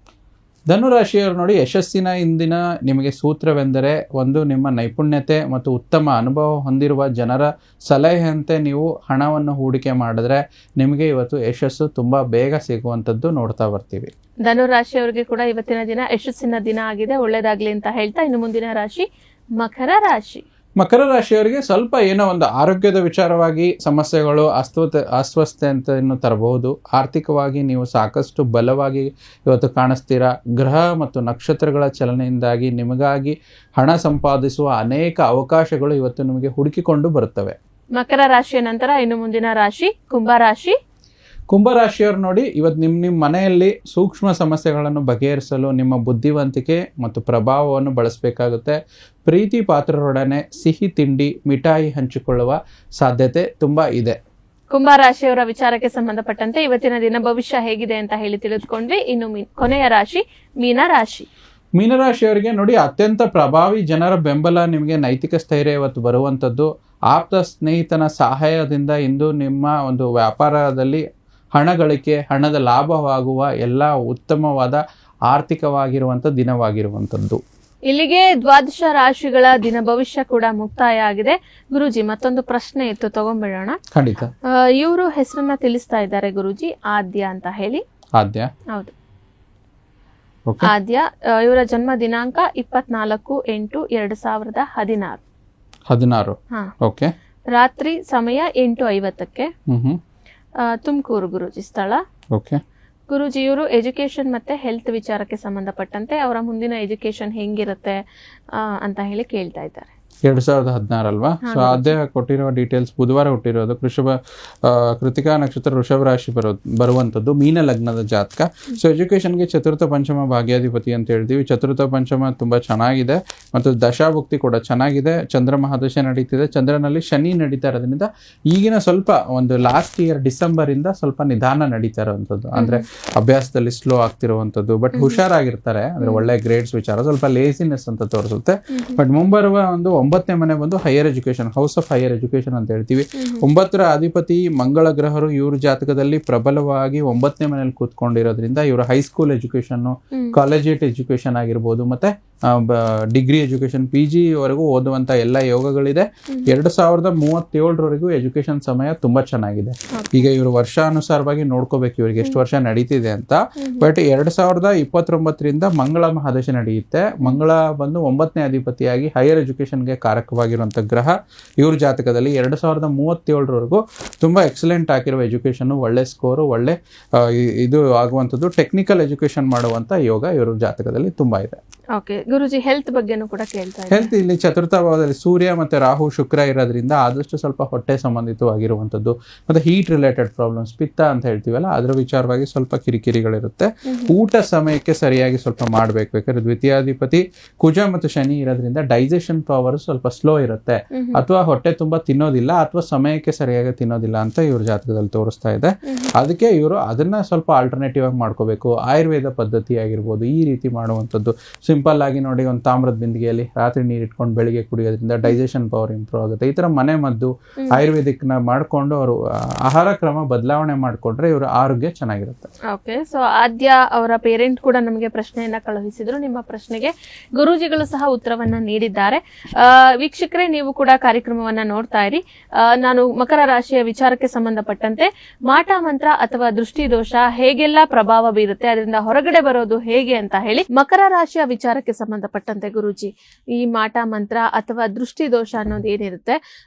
ಧನುರಾಶಿಯವರು ನೋಡಿ, ಯಶಸ್ಸಿನ ಇಂದಿನ ನಿಮಗೆ ಸೂತ್ರವೆಂದರೆ ಒಂದು, ನಿಮ್ಮ ನೈಪುಣ್ಯತೆ ಮತ್ತು ಉತ್ತಮ ಅನುಭವ ಹೊಂದಿರುವ ಜನರ ಸಲಹೆಯಂತೆ ನೀವು ಹಣವನ್ನು ಹೂಡಿಕೆ ಮಾಡಿದ್ರೆ ನಿಮಗೆ ಇವತ್ತು ಯಶಸ್ಸು ತುಂಬ ಬೇಗ ಸಿಗುವಂಥದ್ದು ನೋಡ್ತಾ ಬರ್ತೀವಿ. ಧನುರಾಶಿಯವರಿಗೆ ಕೂಡ ಇವತ್ತಿನ ದಿನ ಯಶಸ್ಸಿನ ದಿನ ಆಗಿದೆ, ಒಳ್ಳೇದಾಗ್ಲಿ ಅಂತ ಹೇಳ್ತಾ ಇನ್ನು ಮುಂದಿನ ರಾಶಿ ಮಕರ ರಾಶಿ. ಮಕರ ರಾಶಿಯವರಿಗೆ ಸ್ವಲ್ಪ ಏನೋ ಒಂದು ಆರೋಗ್ಯದ ವಿಚಾರವಾಗಿ ಸಮಸ್ಯೆಗಳು, ಅಸ್ವಸ್ಥತೆಯನ್ನು ತರಬಹುದು. ಆರ್ಥಿಕವಾಗಿ ನೀವು ಸಾಕಷ್ಟು ಬಲವಾಗಿ ಇವತ್ತು ಕಾಣಿಸ್ತೀರಾ. ಗ್ರಹ ಮತ್ತು ನಕ್ಷತ್ರಗಳ ಚಲನೆಯಿಂದಾಗಿ ನಿಮಗಾಗಿ ಹಣ ಸಂಪಾದಿಸುವ ಅನೇಕ ಅವಕಾಶಗಳು ಇವತ್ತು ನಿಮಗೆ ಹುಡುಕಿಕೊಂಡು ಬರುತ್ತವೆ. ಮಕರ ರಾಶಿಯ ನಂತರ ಇನ್ನು ಮುಂದಿನ ರಾಶಿ ಕುಂಭರಾಶಿ. ಕುಂಭರಾಶಿಯವರು ನೋಡಿ, ಇವತ್ತು ನಿಮ್ಮ ಮನೆಯಲ್ಲಿ ಸೂಕ್ಷ್ಮ ಸಮಸ್ಯೆಗಳನ್ನು ಬಗೆಹರಿಸಲು ನಿಮ್ಮ ಬುದ್ಧಿವಂತಿಕೆ ಮತ್ತು ಪ್ರಭಾವವನ್ನು ಬಳಸಬೇಕಾಗುತ್ತೆ. ಪ್ರೀತಿ ಪಾತ್ರರೊಡನೆ ಸಿಹಿ ತಿಂಡಿ, ಮಿಠಾಯಿ ಹಂಚಿಕೊಳ್ಳುವ ಸಾಧ್ಯತೆ ತುಂಬ ಇದೆ. ಕುಂಭರಾಶಿಯವರ ವಿಚಾರಕ್ಕೆ ಸಂಬಂಧಪಟ್ಟಂತೆ ಇವತ್ತಿನ ದಿನ ಭವಿಷ್ಯ ಹೇಗಿದೆ ಅಂತ ಹೇಳಿ ತಿಳಿದುಕೊಂಡ್ವಿ. ಇನ್ನು ಕೊನೆಯ ರಾಶಿ ಮೀನರಾಶಿ. ಮೀನರಾಶಿಯವರಿಗೆ ನೋಡಿ, ಅತ್ಯಂತ ಪ್ರಭಾವಿ ಜನರ ಬೆಂಬಲ, ನಿಮಗೆ ನೈತಿಕ ಸ್ಥೈರ್ಯ ಇವತ್ತು ಬರುವಂಥದ್ದು. ಆಪ್ತ ಸ್ನೇಹಿತನ ಸಹಾಯದಿಂದ ಇಂದು ನಿಮ್ಮ ಒಂದು ವ್ಯಾಪಾರದಲ್ಲಿ ಹಣ ಗಳಿಕೆ, ಹಣದ ಲಾಭವಾಗುವ ಎಲ್ಲ ಉತ್ತಮವಾದ ಆರ್ಥಿಕವಾಗಿರುವಂಥ ದಿನವಾಗಿರುವಂಥದ್ದು. ಇಲ್ಲಿಗೆ ದ್ವಾದಶ ರಾಶಿಗಳ ದಿನ ಭವಿಷ್ಯ ಕೂಡ ಮುಕ್ತಾಯ ಆಗಿದೆ. ಗುರೂಜಿ, ಮತ್ತೊಂದು ಪ್ರಶ್ನೆ ಇತ್ತು, ತಗೊಂಡ್ಬಿಡೋಣ. ಖಂಡಿತ. ಇವರು ಹೆಸರನ್ನ ತಿಳಿಸ್ತಾ ಇದ್ದಾರೆ ಗುರೂಜಿ, ಆದ್ಯ ಅಂತ ಹೇಳಿ. ಆದ್ಯ? ಹೌದು, ಆದ್ಯ. ಇವರ ಜನ್ಮ ದಿನಾಂಕ 24/8/2016. ಓಕೆ. ರಾತ್ರಿ ಸಮಯ 8:50ಕ್ಕೆ. ತುಮಕೂರು ಗುರೂಜಿ ಸ್ಥಳ. ಓಕೆ. ಗುರೂಜಿ, ಇವರು ಎಜುಕೇಶನ್ ಮತ್ತೆ ಹೆಲ್ತ್ ವಿಚಾರಕ್ಕೆ ಸಂಬಂಧಪಟ್ಟಂತೆ ಅವರ ಮುಂದಿನ ಎಜುಕೇಶನ್ ಹೆಂಗಿರುತ್ತೆ ಅಂತ ಹೇಳಿ ಕೇಳ್ತಾ ಇದ್ದಾರೆ. 2016 ಅಲ್ವಾ? ಸೊ ಅದೇ ಕೊಟ್ಟಿರೋ ಡೀಟೇಲ್ಸ್. ಬುಧವಾರ ಹುಟ್ಟಿರೋದು, ಕೃತಿಕಾ ನಕ್ಷತ್ರ, ವೃಷಭ ರಾಶಿ ಬರುವಂಥದ್ದು, ಮೀನ ಲಗ್ನದ ಜಾತಕ. ಸೊ ಎಜುಕೇಶನ್ಗೆ ಚತುರ್ಥ ಪಂಚಮ ಭಾಗ್ಯಾಧಿಪತಿ ಅಂತ ಹೇಳ್ತೀವಿ. ಚತುರ್ಥ ಪಂಚಮ ತುಂಬ ಚೆನ್ನಾಗಿದೆ ಮತ್ತು ದಶಾಭುಕ್ತಿ ಕೂಡ ಚೆನ್ನಾಗಿದೆ. ಚಂದ್ರ ಮಹಾದಶ ನಡೀತಿದೆ, ಚಂದ್ರನಲ್ಲಿ ಶನಿ ನಡೀತಾ ಇರೋದ್ರಿಂದ ಈಗಿನ ಸ್ವಲ್ಪ ಒಂದು ಲಾಸ್ಟ್ ಇಯರ್ ಡಿಸೆಂಬರಿಂದ ಸ್ವಲ್ಪ ನಿಧಾನ ನಡೀತಾ ಇರುವಂಥದ್ದು, ಅಂದರೆ ಅಭ್ಯಾಸದಲ್ಲಿ ಸ್ಲೋ ಆಗ್ತಿರುವಂಥದ್ದು. ಬಟ್ ಹುಷಾರಾಗಿರ್ತಾರೆ, ಅಂದರೆ ಒಳ್ಳೆ ಗ್ರೇಡ್ಸ್ ವಿಚಾರ. ಸ್ವಲ್ಪ ಲೇಸಿನೆಸ್ ಅಂತ ತೋರಿಸುತ್ತೆ. ಬಟ್ ಮುಂಬರುವ ಒಂದು 9ನೇ ಮನೆ ಬಂದು higher education, house of higher education ಅಂತ ಹೇಳ್ತೀವಿ. 9ರ ಅಧಿಪತಿ ಮಂಗಳ ಗ್ರಹರು ಇವ್ರ ಜಾತಕದಲ್ಲಿ ಪ್ರಬಲವಾಗಿ 9ನೇ ಮನೆಯಲ್ಲಿ ಕೂತ್ಕೊಂಡಿರೋದ್ರಿಂದ ಇವರು ಹೈಸ್ಕೂಲ್ ಎಜುಕೇಶನ್, ಕಾಲೇಜಿಯೇಟ್ ಎಜುಕೇಶನ್ ಆಗಿರ್ಬೋದು, ಮತ್ತೆ ಡಿಗ್ರಿ ಎಜುಕೇಶನ್, PG ವರೆಗೂ ಓದುವಂತ ಎಲ್ಲ ಯೋಗಗಳಿದೆ. 2037ರವರೆಗೂ ಎಜುಕೇಶನ್ ಸಮಯ ತುಂಬಾ ಚೆನ್ನಾಗಿದೆ. ಈಗ ಇವರು ವರ್ಷಾನುಸಾರವಾಗಿ ನೋಡ್ಕೋಬೇಕು ಇವ್ರಿಗೆ ಎಷ್ಟು ವರ್ಷ ನಡೀತಿದೆ ಅಂತ. ಬಟ್ 2029ರಿಂದ ಮಂಗಳ ಮಹಾದಶ ನಡೆಯುತ್ತೆ. ಮಂಗಳ ಬಂದು 9ನೇ ಅಧಿಪತಿಯಾಗಿ ಹೈಯರ್ ಎಜುಕೇಶನ್ಗೆ ಕಾರಕವಾಗಿರುವಂಥ ಗ್ರಹ. ಇವ್ರ ಜಾತಕದಲ್ಲಿ 2037ರವರೆಗೂ ತುಂಬಾ ಎಕ್ಸಲೆಂಟ್ ಆಗಿರುವ ಎಜುಕೇಶನ್, ಒಳ್ಳೆ ಸ್ಕೋರು, ಒಳ್ಳೆ ಇದು ಆಗುವಂಥದ್ದು, ಟೆಕ್ನಿಕಲ್ ಎಜುಕೇಶನ್ ಮಾಡುವಂತ ಯೋಗ ಇವ್ರ ಜಾತಕದಲ್ಲಿ ತುಂಬಾ ಇದೆ. ಓಕೆ ಗುರುಜಿ, ಹೆಲ್ತ್ ಬಗ್ಗೆನೂ ಕೂಡ ಕೇಳ್ತಾ ಇದ್ದಾರೆ. ಹೆಲ್ತ್ ಇಲ್ಲಿ ಚತುರ್ಥ ಭಾವದಲ್ಲಿ ಸೂರ್ಯ ಮತ್ತೆ ರಾಹು ಶುಕ್ರ ಇರೋದ್ರಿಂದ ಆದಷ್ಟು ಸ್ವಲ್ಪ ಹೊಟ್ಟೆ ಸಂಬಂಧಿತವಾಗಿರುವಂಥದ್ದು, ಮತ್ತೆ ಹೀಟ್ ರಿಲೇಟೆಡ್ ಪ್ರಾಬ್ಲಮ್ಸ್, ಪಿತ್ತ ಅಂತ ಹೇಳ್ತೀವಲ್ಲ, ಅದರ ವಿಚಾರವಾಗಿ ಸ್ವಲ್ಪ ಕಿರಿಕಿರಿಗಳಿರುತ್ತೆ. ಊಟ ಸಮಯಕ್ಕೆ ಸರಿಯಾಗಿ ಸ್ವಲ್ಪ ಮಾಡಬೇಕು. ಯಾಕಂದ್ರೆ ದ್ವಿತೀಯಾಧಿಪತಿ ಕುಜ ಮತ್ತು ಶನಿ ಇರೋದ್ರಿಂದ ಡೈಜೆಷನ್ ಪವರ್ ಸ್ವಲ್ಪ ಸ್ಲೋ ಇರುತ್ತೆ, ಅಥವಾ ಹೊಟ್ಟೆ ತುಂಬಾ ತಿನ್ನೋದಿಲ್ಲ, ಅಥವಾ ಸಮಯಕ್ಕೆ ಸರಿಯಾಗಿ ತಿನ್ನೋದಿಲ್ಲ ಅಂತ ಇವ್ರ ಜಾತಕದಲ್ಲಿ ತೋರಿಸ್ತಾ ಇದೆ. ಅದಕ್ಕೆ ಇವರು ಅದನ್ನ ಸ್ವಲ್ಪ ಆಲ್ಟರ್ನೇಟಿವ್ ಆಗಿ ಮಾಡ್ಕೋಬೇಕು. ಆಯುರ್ವೇದ ಪದ್ಧತಿ ಆಗಿರ್ಬೋದು, ಈ ರೀತಿ ಮಾಡುವಂಥದ್ದು. ಸಿಂಪಲ್ ಆಗಿ ನೋಡಿ, ಒಂದು ತಾಮ್ರದ ಬಿಂದಿಗೆಯಲ್ಲಿ ರಾತ್ರಿ ನೀರು ಇಟ್ಕೊಂಡು ಬೆಳಿಗ್ಗೆ ಕುಡಿಯೋದ್ರಿಂದ ಡೈಜೆಷನ್ ಪವರ್ ಇಂಪ್ರೂವ್ ಆಗುತ್ತೆ. ಈ ತರ ಮನೆ ಮದ್ದು ಆಯುರ್ವೇದಿಕ್ನ ಮಾಡ್ಕೊಂಡು ಅವರು ಆಹಾರ ಕ್ರಮ ಬದಲಾವಣೆ ಮಾಡ್ಕೊಂಡ್ರೆ ಇವರ ಆರೋಗ್ಯ ಚೆನ್ನಾಗಿರುತ್ತೆ. ಓಕೆ, ಸೊ ಆದ್ಯ ಅವರ ಪೇರೆಂಟ್ ಕೂಡ ನಮಗೆ ಪ್ರಶ್ನೆಯನ್ನ ಕಳುಹಿಸಿದ್ರು. ನಿಮ್ಮ ಪ್ರಶ್ನೆಗೆ ಗುರೂಜಿಗಳು ಸಹ ಉತ್ತರವನ್ನ ನೀಡಿದ್ದಾರೆ. ವೀಕ್ಷಕರೇ, ನೀವು ಕೂಡ ಕಾರ್ಯಕ್ರಮವನ್ನ ನೋಡ್ತಾ ಇರಿ. ನಾನು ಮಕರ ರಾಶಿಯ ವಿಚಾರಕ್ಕೆ ಸಂಬಂಧಪಟ್ಟಂತೆ ಮಾಟ ಮಂತ್ರ ಅಥವಾ ದೃಷ್ಟಿ ದೋಷ ಹೇಗೆಲ್ಲ ಪ್ರಭಾವ ಬೀರುತ್ತೆ, ಅದರಿಂದ ಹೊರಗಡೆ ಬರೋದು ಹೇಗೆ ಅಂತ ಹೇಳಿ ಮಕರ ರಾಶಿಯ ವಿಚಾರಕ್ಕೆ ಸಂಬಂಧಪಟ್ಟಂತೆ ಗುರೂಜಿ, ಈ ಮಾಟ ಮಂತ್ರ ಅಥವಾ ದೃಷ್ಟಿ ದೋಷ ಅನ್ನೋದು ಏನಿರುತ್ತೆ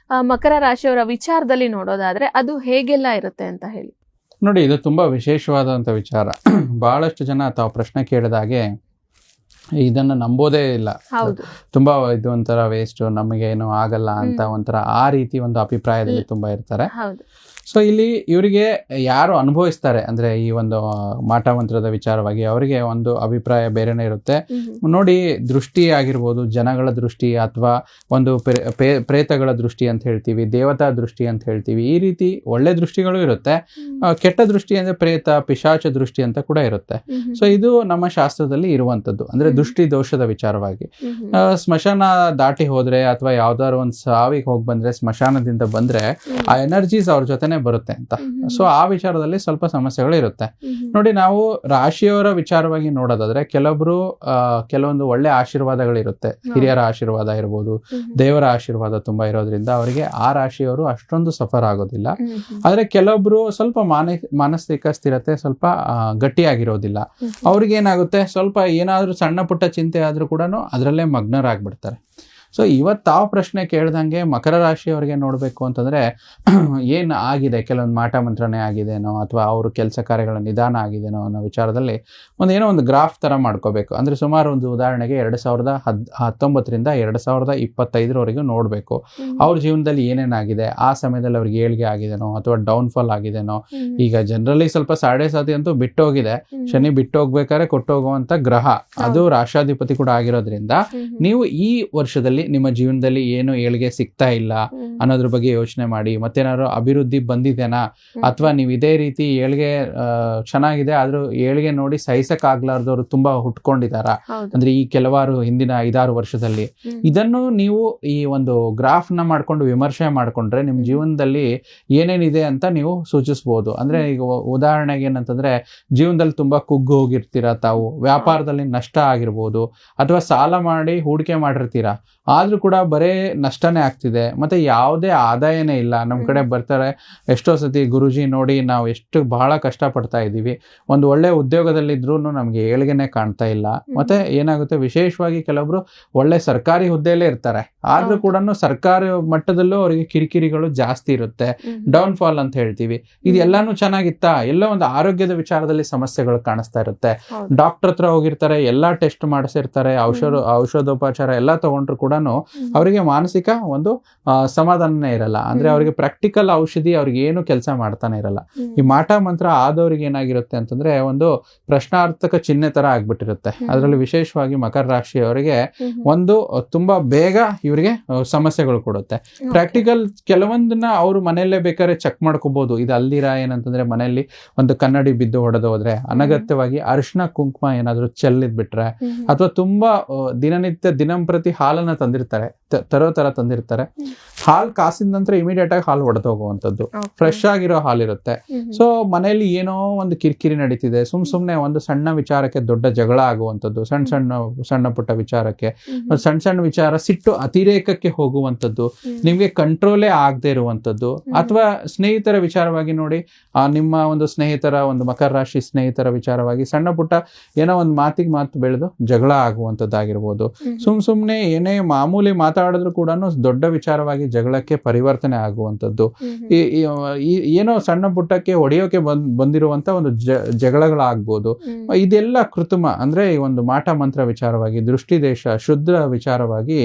ಮಕರ ರಾಶಿಯವರ ವಿಚಾರದಲ್ಲಿ ನೋಡೋದಾದ್ರೆ ಅದು ಹೇಗೆಲ್ಲ ಇರುತ್ತೆ ಅಂತ ಹೇಳಿ. ನೋಡಿ, ಇದು ತುಂಬಾ ವಿಶೇಷವಾದಂತ ವಿಚಾರ. ಬಹಳಷ್ಟು ಜನ ತಾವು ಪ್ರಶ್ನೆ ಕೇಳಿದಾಗೆ ಇದನ್ನ ನಂಬೋದೇ ಇಲ್ಲ. ಹೌದು. ತುಂಬಾ ಇದು ಒಂಥರ ವೇಸ್ಟ್, ನಮಗೇನು ಆಗಲ್ಲ ಅಂತ ಒಂಥರ ಆ ರೀತಿ ಒಂದು ಅಭಿಪ್ರಾಯದಲ್ಲಿ ತುಂಬಾ ಇರ್ತಾರೆ. ಹೌದು. ಸೊ ಇಲ್ಲಿ ಇವರಿಗೆ ಯಾರು ಅನುಭವಿಸ್ತಾರೆ ಅಂದ್ರೆ ಈ ಒಂದು ಮಾಟ ಮಂತ್ರದ ವಿಚಾರವಾಗಿ ಅವರಿಗೆ ಒಂದು ಅಭಿಪ್ರಾಯ ಬೇರೆನೇ ಇರುತ್ತೆ. ನೋಡಿ, ದೃಷ್ಟಿ ಆಗಿರ್ಬೋದು, ಜನಗಳ ದೃಷ್ಟಿ ಅಥವಾ ಒಂದು ಪ್ರೇತಗಳ ದೃಷ್ಟಿ ಅಂತ ಹೇಳ್ತೀವಿ, ದೇವತಾ ದೃಷ್ಟಿ ಅಂತ ಹೇಳ್ತೀವಿ. ಈ ರೀತಿ ಒಳ್ಳೆ ದೃಷ್ಟಿಗಳು ಇರುತ್ತೆ. ಕೆಟ್ಟ ದೃಷ್ಟಿ ಅಂದ್ರೆ ಪ್ರೇತ, ಪಿಶಾಚ ದೃಷ್ಟಿ ಅಂತ ಕೂಡ ಇರುತ್ತೆ. ಸೊ ಇದು ನಮ್ಮ ಶಾಸ್ತ್ರದಲ್ಲಿ ಇರುವಂತದ್ದು, ಅಂದ್ರೆ ದೃಷ್ಟಿ ದೋಷದ ವಿಚಾರವಾಗಿ. ಸ್ಮಶಾನ ದಾಟಿ ಹೋದ್ರೆ ಅಥವಾ ಯಾವ್ದಾದ್ರು ಒಂದು ಸಾವಿಗೆ ಹೋಗಿ ಬಂದ್ರೆ, ಸ್ಮಶಾನದಿಂದ ಬಂದ್ರೆ ಆ ಎನರ್ಜೀಸ್ ಅವ್ರ ಜೊತೆನೆ ಬರುತ್ತೆ ಅಂತ. ಸೊ ಆ ವಿಚಾರದಲ್ಲಿ ಸ್ವಲ್ಪ ಸಮಸ್ಯೆಗಳು ಇರುತ್ತೆ. ನೋಡಿ, ನಾವು ರಾಶಿಯವರ ವಿಚಾರವಾಗಿ ನೋಡೋದಾದ್ರೆ ಕೆಲವೊಂದು ಒಳ್ಳೆ ಆಶೀರ್ವಾದಗಳಿರುತ್ತೆ. ಹಿರಿಯರ ಆಶೀರ್ವಾದ ಇರ್ಬೋದು, ದೇವರ ಆಶೀರ್ವಾದ ತುಂಬಾ ಇರೋದ್ರಿಂದ ಅವರಿಗೆ ಆ ರಾಶಿಯವರು ಅಷ್ಟೊಂದು ಸಫರ್ ಆಗೋದಿಲ್ಲ. ಆದ್ರೆ ಕೆಲವೊಬ್ರು ಸ್ವಲ್ಪ ಮಾನಸಿಕ ಸ್ಥಿರತೆ ಸ್ವಲ್ಪ ಗಟ್ಟಿಯಾಗಿರೋದಿಲ್ಲ. ಅವ್ರಿಗೆ ಏನಾಗುತ್ತೆ, ಸ್ವಲ್ಪ ಏನಾದ್ರೂ ಸಣ್ಣ ಪುಟ್ಟ ಚಿಂತೆ ಆದ್ರೂ ಕೂಡ ಅದರಲ್ಲೇ ಮಗ್ನರಾಗ್ಬಿಡ್ತಾರೆ. ಸೊ ಇವತ್ತು ತಾವು ಪ್ರಶ್ನೆ ಕೇಳ್ದಂಗೆ ಮಕರ ರಾಶಿಯವರಿಗೆ ನೋಡಬೇಕು ಅಂತಂದ್ರೆ ಏನು ಆಗಿದೆ, ಕೆಲವೊಂದು ಮಾಟ ಮಂತ್ರನೇ ಆಗಿದೆನೋ ಅಥವಾ ಅವರು ಕೆಲಸ ಕಾರ್ಯಗಳ ನಿಧಾನ ಆಗಿದೆನೋ ಅನ್ನೋ ವಿಚಾರದಲ್ಲಿ ಏನೋ ಒಂದು ಗ್ರಾಫ್ ತರ ಮಾಡ್ಕೋಬೇಕು. ಅಂದ್ರೆ ಸುಮಾರು ಒಂದು ಉದಾಹರಣೆಗೆ 2019ರಿಂದ 2025ರವರೆಗೂ ನೋಡಬೇಕು ಅವ್ರ ಜೀವನದಲ್ಲಿ ಏನೇನಾಗಿದೆ, ಆ ಸಮಯದಲ್ಲಿ ಅವ್ರಿಗೆ ಏಳಿಗೆ ಆಗಿದೆನೋ ಅಥವಾ ಡೌನ್ಫಾಲ್ ಆಗಿದೆನೋ. ಈಗ ಜನರಲಿ ಸ್ವಲ್ಪ 7.5 ಅಂತೂ ಬಿಟ್ಟೋಗಿದೆ. ಶನಿ ಬಿಟ್ಟೋಗ್ಬೇಕಾದ್ರೆ ಕೊಟ್ಟೋಗುವಂತ ಗ್ರಹ, ಅದು ರಾಶಾಧಿಪತಿ ಕೂಡ ಆಗಿರೋದ್ರಿಂದ ನೀವು ಈ ವರ್ಷದಲ್ಲಿ ನಿಮ್ಮ ಜೀವನದಲ್ಲಿ ಏನು ಏಳಿಗೆ ಸಿಗ್ತಾ ಇಲ್ಲ ಅನ್ನೋದ್ರ ಬಗ್ಗೆ ಯೋಚನೆ ಮಾಡಿ. ಮತ್ತೇನಾದ್ರು ಅಭಿವೃದ್ಧಿ ಬಂದಿದೆನಾ, ಅಥವಾ ನೀವು ಇದೇ ರೀತಿ ಏಳಿಗೆ ಚೆನ್ನಾಗಿದೆ ಆದ್ರೂ ಏಳಿಗೆ ನೋಡಿ ಸಹಿಸಕ್ ಆಗ್ಲಾರ್ದವ್ರು ತುಂಬಾ ಹುಟ್ಕೊಂಡಿದಾರ ಅಂದ್ರೆ ಈ ಕೆಲವಾರು ಹಿಂದಿನ 5-6 ವರ್ಷದಲ್ಲಿ. ಇದನ್ನು ನೀವು ಈ ಒಂದು ಗ್ರಾಫ್ ನ ಮಾಡ್ಕೊಂಡು ವಿಮರ್ಶೆ ಮಾಡ್ಕೊಂಡ್ರೆ ನಿಮ್ ಜೀವನದಲ್ಲಿ ಏನೇನಿದೆ ಅಂತ ನೀವು ಸೂಚಿಸಬಹುದು. ಅಂದ್ರೆ ಈಗ ಉದಾಹರಣೆಗೆ ಏನಂತಂದ್ರೆ, ಜೀವನದಲ್ಲಿ ತುಂಬಾ ಕುಗ್ಗು ಹೋಗಿರ್ತೀರಾ, ತಾವು ವ್ಯಾಪಾರದಲ್ಲಿ ನಷ್ಟ ಆಗಿರ್ಬೋದು, ಅಥವಾ ಸಾಲ ಮಾಡಿ ಹೂಡಿಕೆ ಮಾಡಿರ್ತೀರಾ, ಆದ್ರೂ ಕೂಡ ಬರೇ ನಷ್ಟನೇ ಆಗ್ತಿದೆ, ಮತ್ತೆ ಯಾವುದೇ ಆದಾಯನೇ ಇಲ್ಲ. ನಮ್ ಕಡೆ ಬರ್ತಾರೆ ಎಷ್ಟೋ ಸತಿ, ಗುರುಜಿ ನೋಡಿ ನಾವು ಎಷ್ಟು ಬಹಳ ಕಷ್ಟ ಪಡ್ತಾ ಇದ್ದೀವಿ, ಒಂದು ಒಳ್ಳೆ ಉದ್ಯೋಗದಲ್ಲಿದ್ರು ನಮ್ಗೆ ಏಳಿಗೆನೆ ಕಾಣ್ತಾ ಇಲ್ಲ. ಮತ್ತೆ ಏನಾಗುತ್ತೆ, ವಿಶೇಷವಾಗಿ ಕೆಲವೊಬ್ರು ಒಳ್ಳೆ ಸರ್ಕಾರಿ ಹುದ್ದೆಯಲ್ಲೇ ಇರ್ತಾರೆ, ಆದ್ರೂ ಕೂಡ ಸರ್ಕಾರಿ ಮಟ್ಟದಲ್ಲೂ ಅವರಿಗೆ ಕಿರಿಕಿರಿಗಳು ಜಾಸ್ತಿ ಇರುತ್ತೆ, ಡೌನ್ ಫಾಲ್ ಅಂತ ಹೇಳ್ತೀವಿ. ಇದೆಲ್ಲಾನು ಚೆನ್ನಾಗಿತ್ತಾ, ಎಲ್ಲೋ ಒಂದು ಆರೋಗ್ಯದ ವಿಚಾರದಲ್ಲಿ ಸಮಸ್ಯೆಗಳು ಕಾಣಿಸ್ತಾ ಇರುತ್ತೆ. ಡಾಕ್ಟರ್ ಹತ್ರ ಹೋಗಿರ್ತಾರೆ, ಎಲ್ಲಾ ಟೆಸ್ಟ್ ಮಾಡಿಸಿರ್ತಾರೆ, ಔಷಧೋಪಚಾರ ಎಲ್ಲ ತಗೊಂಡ್ರು ಕೂಡ ಅವರಿಗೆ ಮಾನಸಿಕ ಒಂದು ಸಮಾಧಾನನೇ ಇರಲ್ಲ. ಅಂದ್ರೆ ಅವರಿಗೆ ಪ್ರಾಕ್ಟಿಕಲ್ ಔಷಧಿ ಅವ್ರಿಗೆ ಏನು ಕೆಲಸ ಮಾಡ್ತಾನೆ ಇರಲ್ಲ. ಈ ಮಾಟ ಮಂತ್ರ ಆದವ್ರಿಗೆ ಏನಾಗಿರುತ್ತೆ ಅಂತಂದ್ರೆ ಒಂದು ಪ್ರಶ್ನಾರ್ಥಕ ಚಿಹ್ನೆ ತರ ಆಗ್ಬಿಟ್ಟಿರುತ್ತೆ. ಅದರಲ್ಲಿ ವಿಶೇಷವಾಗಿ ಮಕರ ರಾಶಿಯವರಿಗೆ ಒಂದು ತುಂಬಾ ಬೇಗ ಇವರಿಗೆ ಸಮಸ್ಯೆಗಳು ಕೊಡುತ್ತೆ. ಪ್ರಾಕ್ಟಿಕಲ್ ಕೆಲವೊಂದನ್ನ ಅವರು ಮನೆಯಲ್ಲೇ ಬೇಕಾದ್ರೆ ಚೆಕ್ ಮಾಡ್ಕೋಬಹುದು. ಇದು ಅಲ್ದಿರ ಏನಂತಂದ್ರೆ, ಮನೆಯಲ್ಲಿ ಒಂದು ಕನ್ನಡಿ ಬಿದ್ದು ಹೊಡೆದೋದ್ರೆ ಅನಗತ್ಯವಾಗಿ ಅರಿಶಿನ ಕುಂಕುಮ ಏನಾದ್ರು ಚೆಲ್ಲಿದ್ ಬಿಟ್ರೆ, ಅಥವಾ ತುಂಬಾ ದಿನನಿತ್ಯ ದಿನಂಪ್ರತಿ ಹಾಲನ್ನ ತಂದಿರ್ತಾರೆ, ತರೋ ತರ ತಂದಿರ್ತಾರೆ, ಹಾಲ್ ಕಾಸಿದ ನಂತರ ಇಮಿಡಿಯೇಟ್ ಆಗಿ ಹಾಲು ಹೊಡೆದೋಗುವಂಥದ್ದು, ಫ್ರೆಶ್ ಆಗಿರೋ ಹಾಲಿರುತ್ತೆ. ಸೊ ಮನೆಯಲ್ಲಿ ಏನೋ ಒಂದು ಕಿರಿಕಿರಿ ನಡೀತಿದೆ, ಸುಮ್ನೆ ಒಂದು ಸಣ್ಣ ವಿಚಾರಕ್ಕೆ ದೊಡ್ಡ ಜಗಳ ಆಗುವಂಥದ್ದು, ಸಣ್ಣ ಪುಟ್ಟ ವಿಚಾರಕ್ಕೆ, ಸಣ್ಣ ವಿಚಾರ ಸಿಟ್ಟು ಅತಿರೇಕಕ್ಕೆ ಹೋಗುವಂಥದ್ದು, ನಿಮ್ಗೆ ಕಂಟ್ರೋಲೇ ಆಗದೆ ಇರುವಂಥದ್ದು. ಅಥವಾ ಸ್ನೇಹಿತರ ವಿಚಾರವಾಗಿ ನೋಡಿ, ನಿಮ್ಮ ಒಂದು ಸ್ನೇಹಿತರ, ಒಂದು ಮಕರ ರಾಶಿ ಸ್ನೇಹಿತರ ವಿಚಾರವಾಗಿ ಸಣ್ಣ ಪುಟ್ಟ ಏನೋ ಒಂದು ಮಾತಿಗೆ ಮಾತು ಬೆಳೆದು ಜಗಳ ಆಗುವಂಥದ್ದಾಗಿರ್ಬೋದು. ಸುಮ್ನೆ ಏನೇ ಮಾಮೂಲಿ ಮಾತಾಡಿದ್ರು ಕೂಡ ದೊಡ್ಡ ವಿಚಾರವಾಗಿ ಜಗಳಕ್ಕೆ ಪರಿವರ್ತನೆ ಆಗುವಂಥದ್ದು, ಏನೋ ಸಣ್ಣ ಪುಟ್ಟಕ್ಕೆ ಹೊಡೆಯೋಕೆ ಬಂದಿರುವಂತ ಒಂದು ಜಗಳಗಳಾಗ್ಬೋದು. ಇದೆಲ್ಲ ಕೃತ್ರಿಮ. ಅಂದ್ರೆ ಈ ಒಂದು ಮಾಟ ಮಂತ್ರ ವಿಚಾರವಾಗಿ, ದೃಷ್ಟಿ ದೇಶ ಶುದ್ಧ ವಿಚಾರವಾಗಿ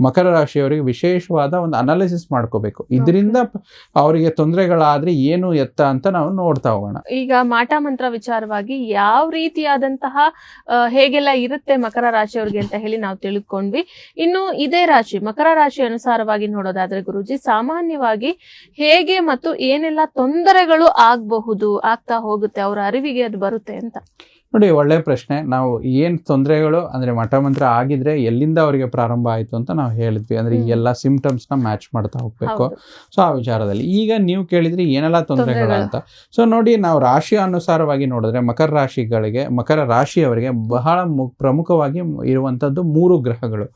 ಮಕರ ರಾಶಿಯವರಿಗೆ ವಿಶೇಷವಾದ ಒಂದು ಅನಾಲಿಸಿಸ್ ಮಾಡ್ಕೋಬೇಕು. ಇದರಿಂದ ಅವರಿಗೆ ತೊಂದರೆಗಳಾದ್ರೆ ಏನು ಎತ್ತ ಅಂತ ನಾವು ನೋಡ್ತಾ ಹೋಗೋಣ. ಈಗ ಮಾಟ ಮಂತ್ರ ವಿಚಾರವಾಗಿ ಯಾವ ರೀತಿಯಾದಂತಹ ಹೇಗೆಲ್ಲ ಇರುತ್ತೆ ಮಕರ ರಾಶಿಯವರಿಗೆ ಅಂತ ಹೇಳಿ ನಾವು ತಿಳ್ಕೊಂಡ್ವಿ. ಇನ್ನು ಇದೇ ರಾಶಿ, ಮಕರ ರಾಶಿ ಅನುಸಾರವಾಗಿ ನೋಡೋದಾದ್ರೆ ಗುರುಜಿ, ಸಾಮಾನ್ಯವಾಗಿ ಹೇಗೆ ಮತ್ತು ಏನೆಲ್ಲ ತೊಂದರೆಗಳು ಆಗ್ತಾ ಹೋಗುತ್ತೆ, ಅವರ ಅರಿವಿಗೆ ಅದು ಬರುತ್ತೆ ಅಂತ? ನೋಡಿ, ಒಳ್ಳೆ ಪ್ರಶ್ನೆ. ನಾವು ಏನ್ ತೊಂದರೆಗಳು ಅಂದ್ರೆ ಮಠ ಮಂತ್ರ ಆಗಿದ್ರೆ ಎಲ್ಲಿಂದ ಅವರಿಗೆ ಪ್ರಾರಂಭ ಆಯ್ತು ಅಂತ ನಾವು ಹೇಳಿದ್ವಿ. ಅಂದ್ರೆ ಈ ಎಲ್ಲಾ ಸಿಂಪ್ಟಮ್ಸ್ ನ ಮ್ಯಾಚ್ ಮಾಡ್ತಾ ಹೋಗ್ಬೇಕು. ಸೊ ಆ ವಿಚಾರದಲ್ಲಿ ಈಗ ನೀವು ಕೇಳಿದ್ರಿ ಏನೆಲ್ಲ ತೊಂದರೆಗಳು ಅಂತ. ಸೊ ನೋಡಿ, ನಾವು ರಾಶಿ ಅನುಸಾರವಾಗಿ ನೋಡಿದ್ರೆ ಮಕರ ರಾಶಿಯವರಿಗೆ ಬಹಳ ಪ್ರಮುಖವಾಗಿ ಇರುವಂತದ್ದು 3 ಗ್ರಹಗಳು.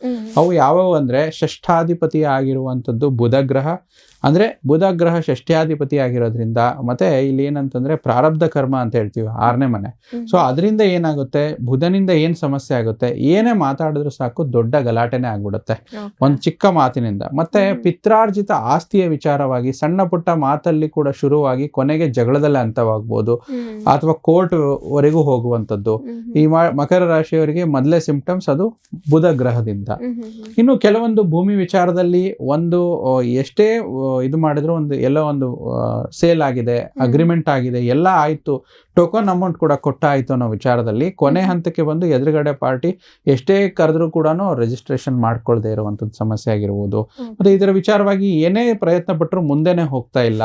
ಅವು ಯಾವುವು ಅಂದ್ರೆ ಷಷ್ಠಾಧಿಪತಿ ಆಗಿರುವಂತದ್ದು ಬುಧ ಗ್ರಹ, ಅಂದ್ರೆ ಬುಧ ಗ್ರಹ ಷಷ್ಠ್ಯಾಧಿಪತಿ ಆಗಿರೋದ್ರಿಂದ, ಮತ್ತೆ ಇಲ್ಲಿ ಏನಂತಂದ್ರೆ ಪ್ರಾರಬ್ಧ ಕರ್ಮ ಅಂತ ಹೇಳ್ತೀವಿ, 6ನೇ ಮನೆ. ಸೊ ಅದರಿಂದ ಏನಾಗುತ್ತೆ, ಬುಧನಿಂದ ಏನ್ ಸಮಸ್ಯೆ ಆಗುತ್ತೆ, ಏನೇ ಮಾತಾಡಿದ್ರು ಸಾಕು ದೊಡ್ಡ ಗಲಾಟೆನೆ ಆಗ್ಬಿಡುತ್ತೆ ಒಂದು ಚಿಕ್ಕ ಮಾತಿನಿಂದ. ಮತ್ತೆ ಪಿತ್ರಾರ್ಜಿತ ಆಸ್ತಿಯ ವಿಚಾರವಾಗಿ ಸಣ್ಣ ಪುಟ್ಟ ಮಾತಲ್ಲಿ ಕೂಡ ಶುರುವಾಗಿ ಕೊನೆಗೆ ಜಗಳದಲ್ಲಿ ಅಂತವಾಗ್ಬೋದು, ಅಥವಾ ಕೋರ್ಟ್ ವರೆಗೂ ಹೋಗುವಂಥದ್ದು. ಈ ಮಕರ ರಾಶಿಯವರಿಗೆ ಮೊದಲೇ ಸಿಂಪ್ಟಮ್ಸ್ ಅದು ಬುಧ ಗ್ರಹದಿಂದ. ಇನ್ನು ಕೆಲವೊಂದು ಭೂಮಿ ವಿಚಾರದಲ್ಲಿ ಒಂದು ಎಷ್ಟೇ ಇದು ಮಾಡಿದ್ರು ಎಲ್ಲೋ ಒಂದು ಸೇಲ್ ಆಗಿದೆ, ಅಗ್ರಿಮೆಂಟ್ ಆಗಿದೆ, ಎಲ್ಲ ಆಯ್ತು, ಟೋಕನ್ ಅಮೌಂಟ್ ಕೂಡ ಕೊಟ್ಟಾಯ್ತು ಅನ್ನೋ ವಿಚಾರದಲ್ಲಿ ಕೊನೆ ಹಂತಕ್ಕೆ ಬಂದು ಎದುರುಗಡೆ ಪಾರ್ಟಿ ಎಷ್ಟೇ ಕರೆದ್ರೂ ಕೂಡ ರಿಜಿಸ್ಟ್ರೇಷನ್ ಮಾಡ್ಕೊಳ್ದೇ ಇರುವಂತದ್ದು ಸಮಸ್ಯೆ ಆಗಿರ್ಬೋದು. ಮತ್ತೆ ಇದರ ವಿಚಾರವಾಗಿ ಏನೇ ಪ್ರಯತ್ನ ಪಟ್ಟರು ಮುಂದೆನೆ ಹೋಗ್ತಾ ಇಲ್ಲ.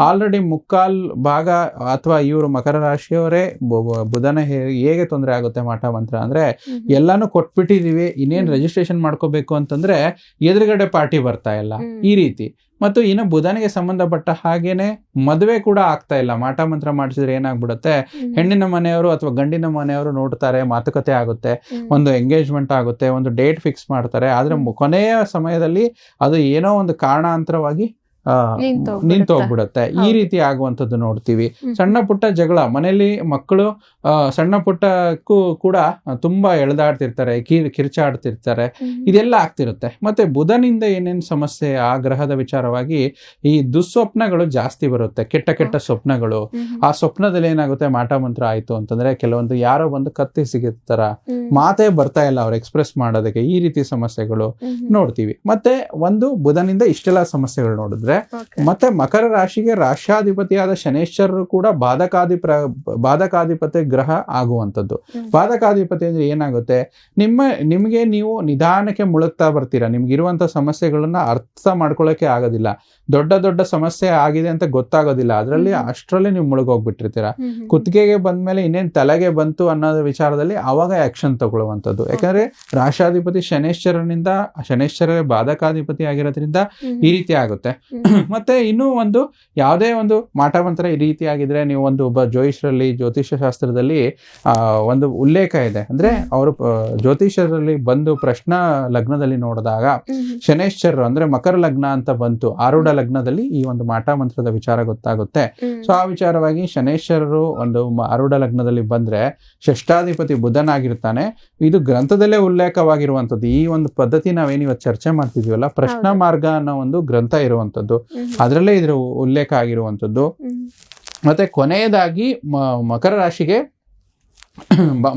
ಆಲ್ರೆಡಿ ಮುಕ್ಕಾಲ್ ಭಾಗ ಅಥವಾ ಇವರು ಮಕರ ರಾಶಿಯವರೇ ಬುಧನ ಹೇಗೆ ತೊಂದರೆ ಆಗುತ್ತೆ ಮಾಟ ಮಂತ್ರ ಅಂದ್ರೆ, ಎಲ್ಲಾನು ಕೊಟ್ಬಿಟ್ಟಿದೀವಿ, ಇನ್ನೇನ್ ರಿಜಿಸ್ಟ್ರೇಷನ್ ಮಾಡ್ಕೋಬೇಕು ಅಂತಂದ್ರೆ ಎದುರುಗಡೆ ಪಾರ್ಟಿ ಬರ್ತಾ ಇಲ್ಲ, ಈ ರೀತಿ. ಮತ್ತು ಇನ್ನು ಬುಧನಿಗೆ ಸಂಬಂಧಪಟ್ಟ ಹಾಗೇನೆ ಮದುವೆ ಕೂಡ ಆಗ್ತಾ ಇಲ್ಲ. ಮಾಟ ಮಂತ್ರ ಮಾಡಿಸಿದ್ರೆ ಏನಾಗ್ಬಿಡುತ್ತೆ, ಹೆಣ್ಣಿನ ಮನೆಯವರು ಅಥವಾ ಗಂಡಿನ ಮನೆಯವರು ನೋಡ್ತಾರೆ, ಮಾತುಕತೆ ಆಗುತ್ತೆ, ಒಂದು ಎಂಗೇಜ್ಮೆಂಟ್ ಆಗುತ್ತೆ, ಒಂದು ಡೇಟ್ ಫಿಕ್ಸ್ ಮಾಡ್ತಾರೆ. ಆದ್ರೆ ಕೊನೆಯ ಸಮಯದಲ್ಲಿ ಅದು ಏನೋ ಒಂದು ಕಾರಣಾಂತರವಾಗಿ ನಿಂತು ಹೋಗ್ಬಿಡುತ್ತೆ. ಈ ರೀತಿ ಆಗುವಂಥದ್ದು ನೋಡ್ತೀವಿ. ಸಣ್ಣ ಪುಟ್ಟ ಜಗಳ ಮನೆಯಲ್ಲಿ, ಮಕ್ಕಳು ಸಣ್ಣ ಪುಟ್ಟಕ್ಕೂ ಕೂಡ ತುಂಬಾ ಎಳೆದಾಡ್ತಿರ್ತಾರೆ, ಕಿರ್ಚಾಡ್ತಿರ್ತಾರೆ, ಇದೆಲ್ಲ ಆಗ್ತಿರುತ್ತೆ. ಮತ್ತೆ ಬುಧನಿಂದ ಏನೇನು ಸಮಸ್ಯೆ, ಆ ಗ್ರಹದ ವಿಚಾರವಾಗಿ ಈ ದುಸ್ವಪ್ನಗಳು ಜಾಸ್ತಿ ಬರುತ್ತೆ, ಕೆಟ್ಟ ಕೆಟ್ಟ ಸ್ವಪ್ನಗಳು. ಆ ಸ್ವಪ್ನದಲ್ಲಿ ಏನಾಗುತ್ತೆ, ಮಾಟ ಮಂತ್ರ ಆಯ್ತು ಅಂತಂದ್ರೆ ಕೆಲವೊಂದು ಯಾರೋ ಬಂದು ಕತ್ತಿ ಸಿಗುತ್ತಾರ, ಮಾತೇ ಬರ್ತಾ ಇಲ್ಲ ಅವ್ರು ಎಕ್ಸ್ಪ್ರೆಸ್ ಮಾಡೋದಕ್ಕೆ, ಈ ರೀತಿ ಸಮಸ್ಯೆಗಳು ನೋಡ್ತೀವಿ. ಮತ್ತೆ ಒಂದು ಬುಧನಿಂದ ಇಷ್ಟೆಲ್ಲ ಸಮಸ್ಯೆಗಳು ನೋಡಿದ್ರೆ, ಮತ್ತೆ ಮಕರ ರಾಶಿಗೆ ರಾಷ್ಟ್ರಾಧಿಪತಿಯಾದ ಶನೇಶ್ವರರು ಕೂಡ ಬಾಧಕಾಧಿಪತಿ ಗ್ರಹ ಆಗುವಂಥದ್ದು. ಬಾಧಕಾಧಿಪತಿ ಅಂದ್ರೆ ಏನಾಗುತ್ತೆ, ನಿಮ್ಗೆ ನೀವು ನಿಧಾನಕ್ಕೆ ಮುಳುಗ್ತಾ ಬರ್ತೀರಾ, ನಿಮ್ಗಿರುವಂತ ಸಮಸ್ಯೆಗಳನ್ನ ಅರ್ಥ ಮಾಡ್ಕೊಳ್ಳೋಕೆ ಆಗೋದಿಲ್ಲ, ದೊಡ್ಡ ದೊಡ್ಡ ಸಮಸ್ಯೆ ಆಗಿದೆ ಅಂತ ಗೊತ್ತಾಗೋದಿಲ್ಲ, ಅಷ್ಟರಲ್ಲಿ ನೀವು ಮುಳುಗೋಗ್ಬಿಟ್ಟಿರ್ತೀರಾ. ಕುತ್ತಿಗೆಗೆ ಬಂದ್ಮೇಲೆ ಇನ್ನೇನ್ ತಲೆಗೆ ಬಂತು ಅನ್ನೋದ ವಿಚಾರದಲ್ಲಿ ಅವಾಗ ಆಕ್ಷನ್ ತಗೊಳ್ಳುವಂಥದ್ದು. ಯಾಕಂದ್ರೆ ರಾಷ್ಟ್ರಾಧಿಪತಿ ಶನೇಶ್ವರ ಬಾಧಕಾಧಿಪತಿ ಆಗಿರೋದ್ರಿಂದ ಈ ರೀತಿ ಆಗುತ್ತೆ. ಮತ್ತೆ ಇನ್ನೂ ಒಂದು ಯಾವುದೇ ಒಂದು ಮಾಟ ಮಂತ್ರ ಈ ರೀತಿ ಆಗಿದ್ರೆ, ನೀವು ಒಂದು ಒಬ್ಬ ಜ್ಯೋತಿಷ್ಯ ಶಾಸ್ತ್ರದಲ್ಲಿ ಒಂದು ಉಲ್ಲೇಖ ಇದೆ. ಅಂದ್ರೆ ಅವರು ಜ್ಯೋತಿಷ್ಯರಲ್ಲಿ ಬಂದು ಪ್ರಶ್ನಾ ಲಗ್ನದಲ್ಲಿ ನೋಡಿದಾಗ ಶನೇಶ್ವರರು ಅಂದ್ರೆ ಮಕರ ಲಗ್ನ ಅಂತ ಬಂತು, ಆರೂಢ ಲಗ್ನದಲ್ಲಿ ಈ ಒಂದು ಮಾಟ ಮಂತ್ರದ ವಿಚಾರ ಗೊತ್ತಾಗುತ್ತೆ. ಸೊ ಆ ವಿಚಾರವಾಗಿ ಶನೇಶ್ವರರು ಒಂದು ಆರೂಢ ಲಗ್ನದಲ್ಲಿ ಬಂದ್ರೆ ಷಷ್ಠಾಧಿಪತಿ ಬುಧನಾಗಿರ್ತಾನೆ. ಇದು ಗ್ರಂಥದಲ್ಲೇ ಉಲ್ಲೇಖವಾಗಿರುವಂತದ್ದು. ಈ ಒಂದು ಪದ್ಧತಿ ನಾವೇನು ಇವತ್ತು ಚರ್ಚೆ ಮಾಡ್ತಿದೀವಲ್ಲ, ಪ್ರಶ್ನಾ ಮಾರ್ಗ ಅನ್ನೋ ಒಂದು ಗ್ರಂಥ ಇರುವಂತದ್ದು, ಅದರಲ್ಲೇ ಇದ್ರ ಉಲ್ಲೇಖ ಆಗಿರುವಂತದ್ದು. ಮತ್ತೆ ಕೊನೆಯದಾಗಿ ಮಕರ ರಾಶಿಗೆ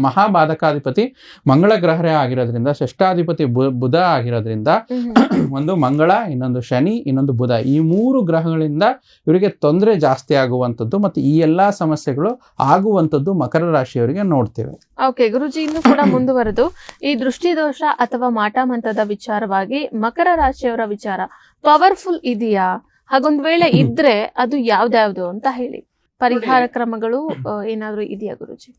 ಮಹಾಬಾಧಕಾಧಿಪತಿ ಮಂಗಳ ಗ್ರಹರೇ ಆಗಿರೋದ್ರಿಂದ, ಷಷ್ಠಾಧಿಪತಿ ಬುಧ ಆಗಿರೋದ್ರಿಂದ, ಒಂದು ಮಂಗಳ, ಇನ್ನೊಂದು ಶನಿ, ಇನ್ನೊಂದು ಬುಧ, ಈ 3 ಗ್ರಹಗಳಿಂದ ಇವರಿಗೆ ತೊಂದರೆ ಜಾಸ್ತಿ ಆಗುವಂಥದ್ದು. ಮತ್ತೆ ಈ ಎಲ್ಲಾ ಸಮಸ್ಯೆಗಳು ಆಗುವಂಥದ್ದು ಮಕರ ರಾಶಿಯವರಿಗೆ ನೋಡ್ತೇವೆ. ಓಕೆ ಗುರುಜಿ, ಇನ್ನು ಕೂಡ ಮುಂದುವರೆದು ಈ ದೃಷ್ಟಿದೋಷ ಅಥವಾ ಮಾಟ ಮಂತ್ರದ ವಿಚಾರವಾಗಿ ಮಕರ ರಾಶಿಯವರ ವಿಚಾರ ಪವರ್ಫುಲ್ ಇದೆಯಾ? ಹಾಗೊಂದ್ ವೇಳೆ ಇದ್ರೆ ಅದು ಯಾವ್ದ್ಯಾವ್ದು ಅಂತ ಹೇಳಿ, ಪರಿಹಾರ ಕ್ರಮಗಳು ಏನಾದ್ರು ಇದೆಯಾ ಗುರುಜಿ?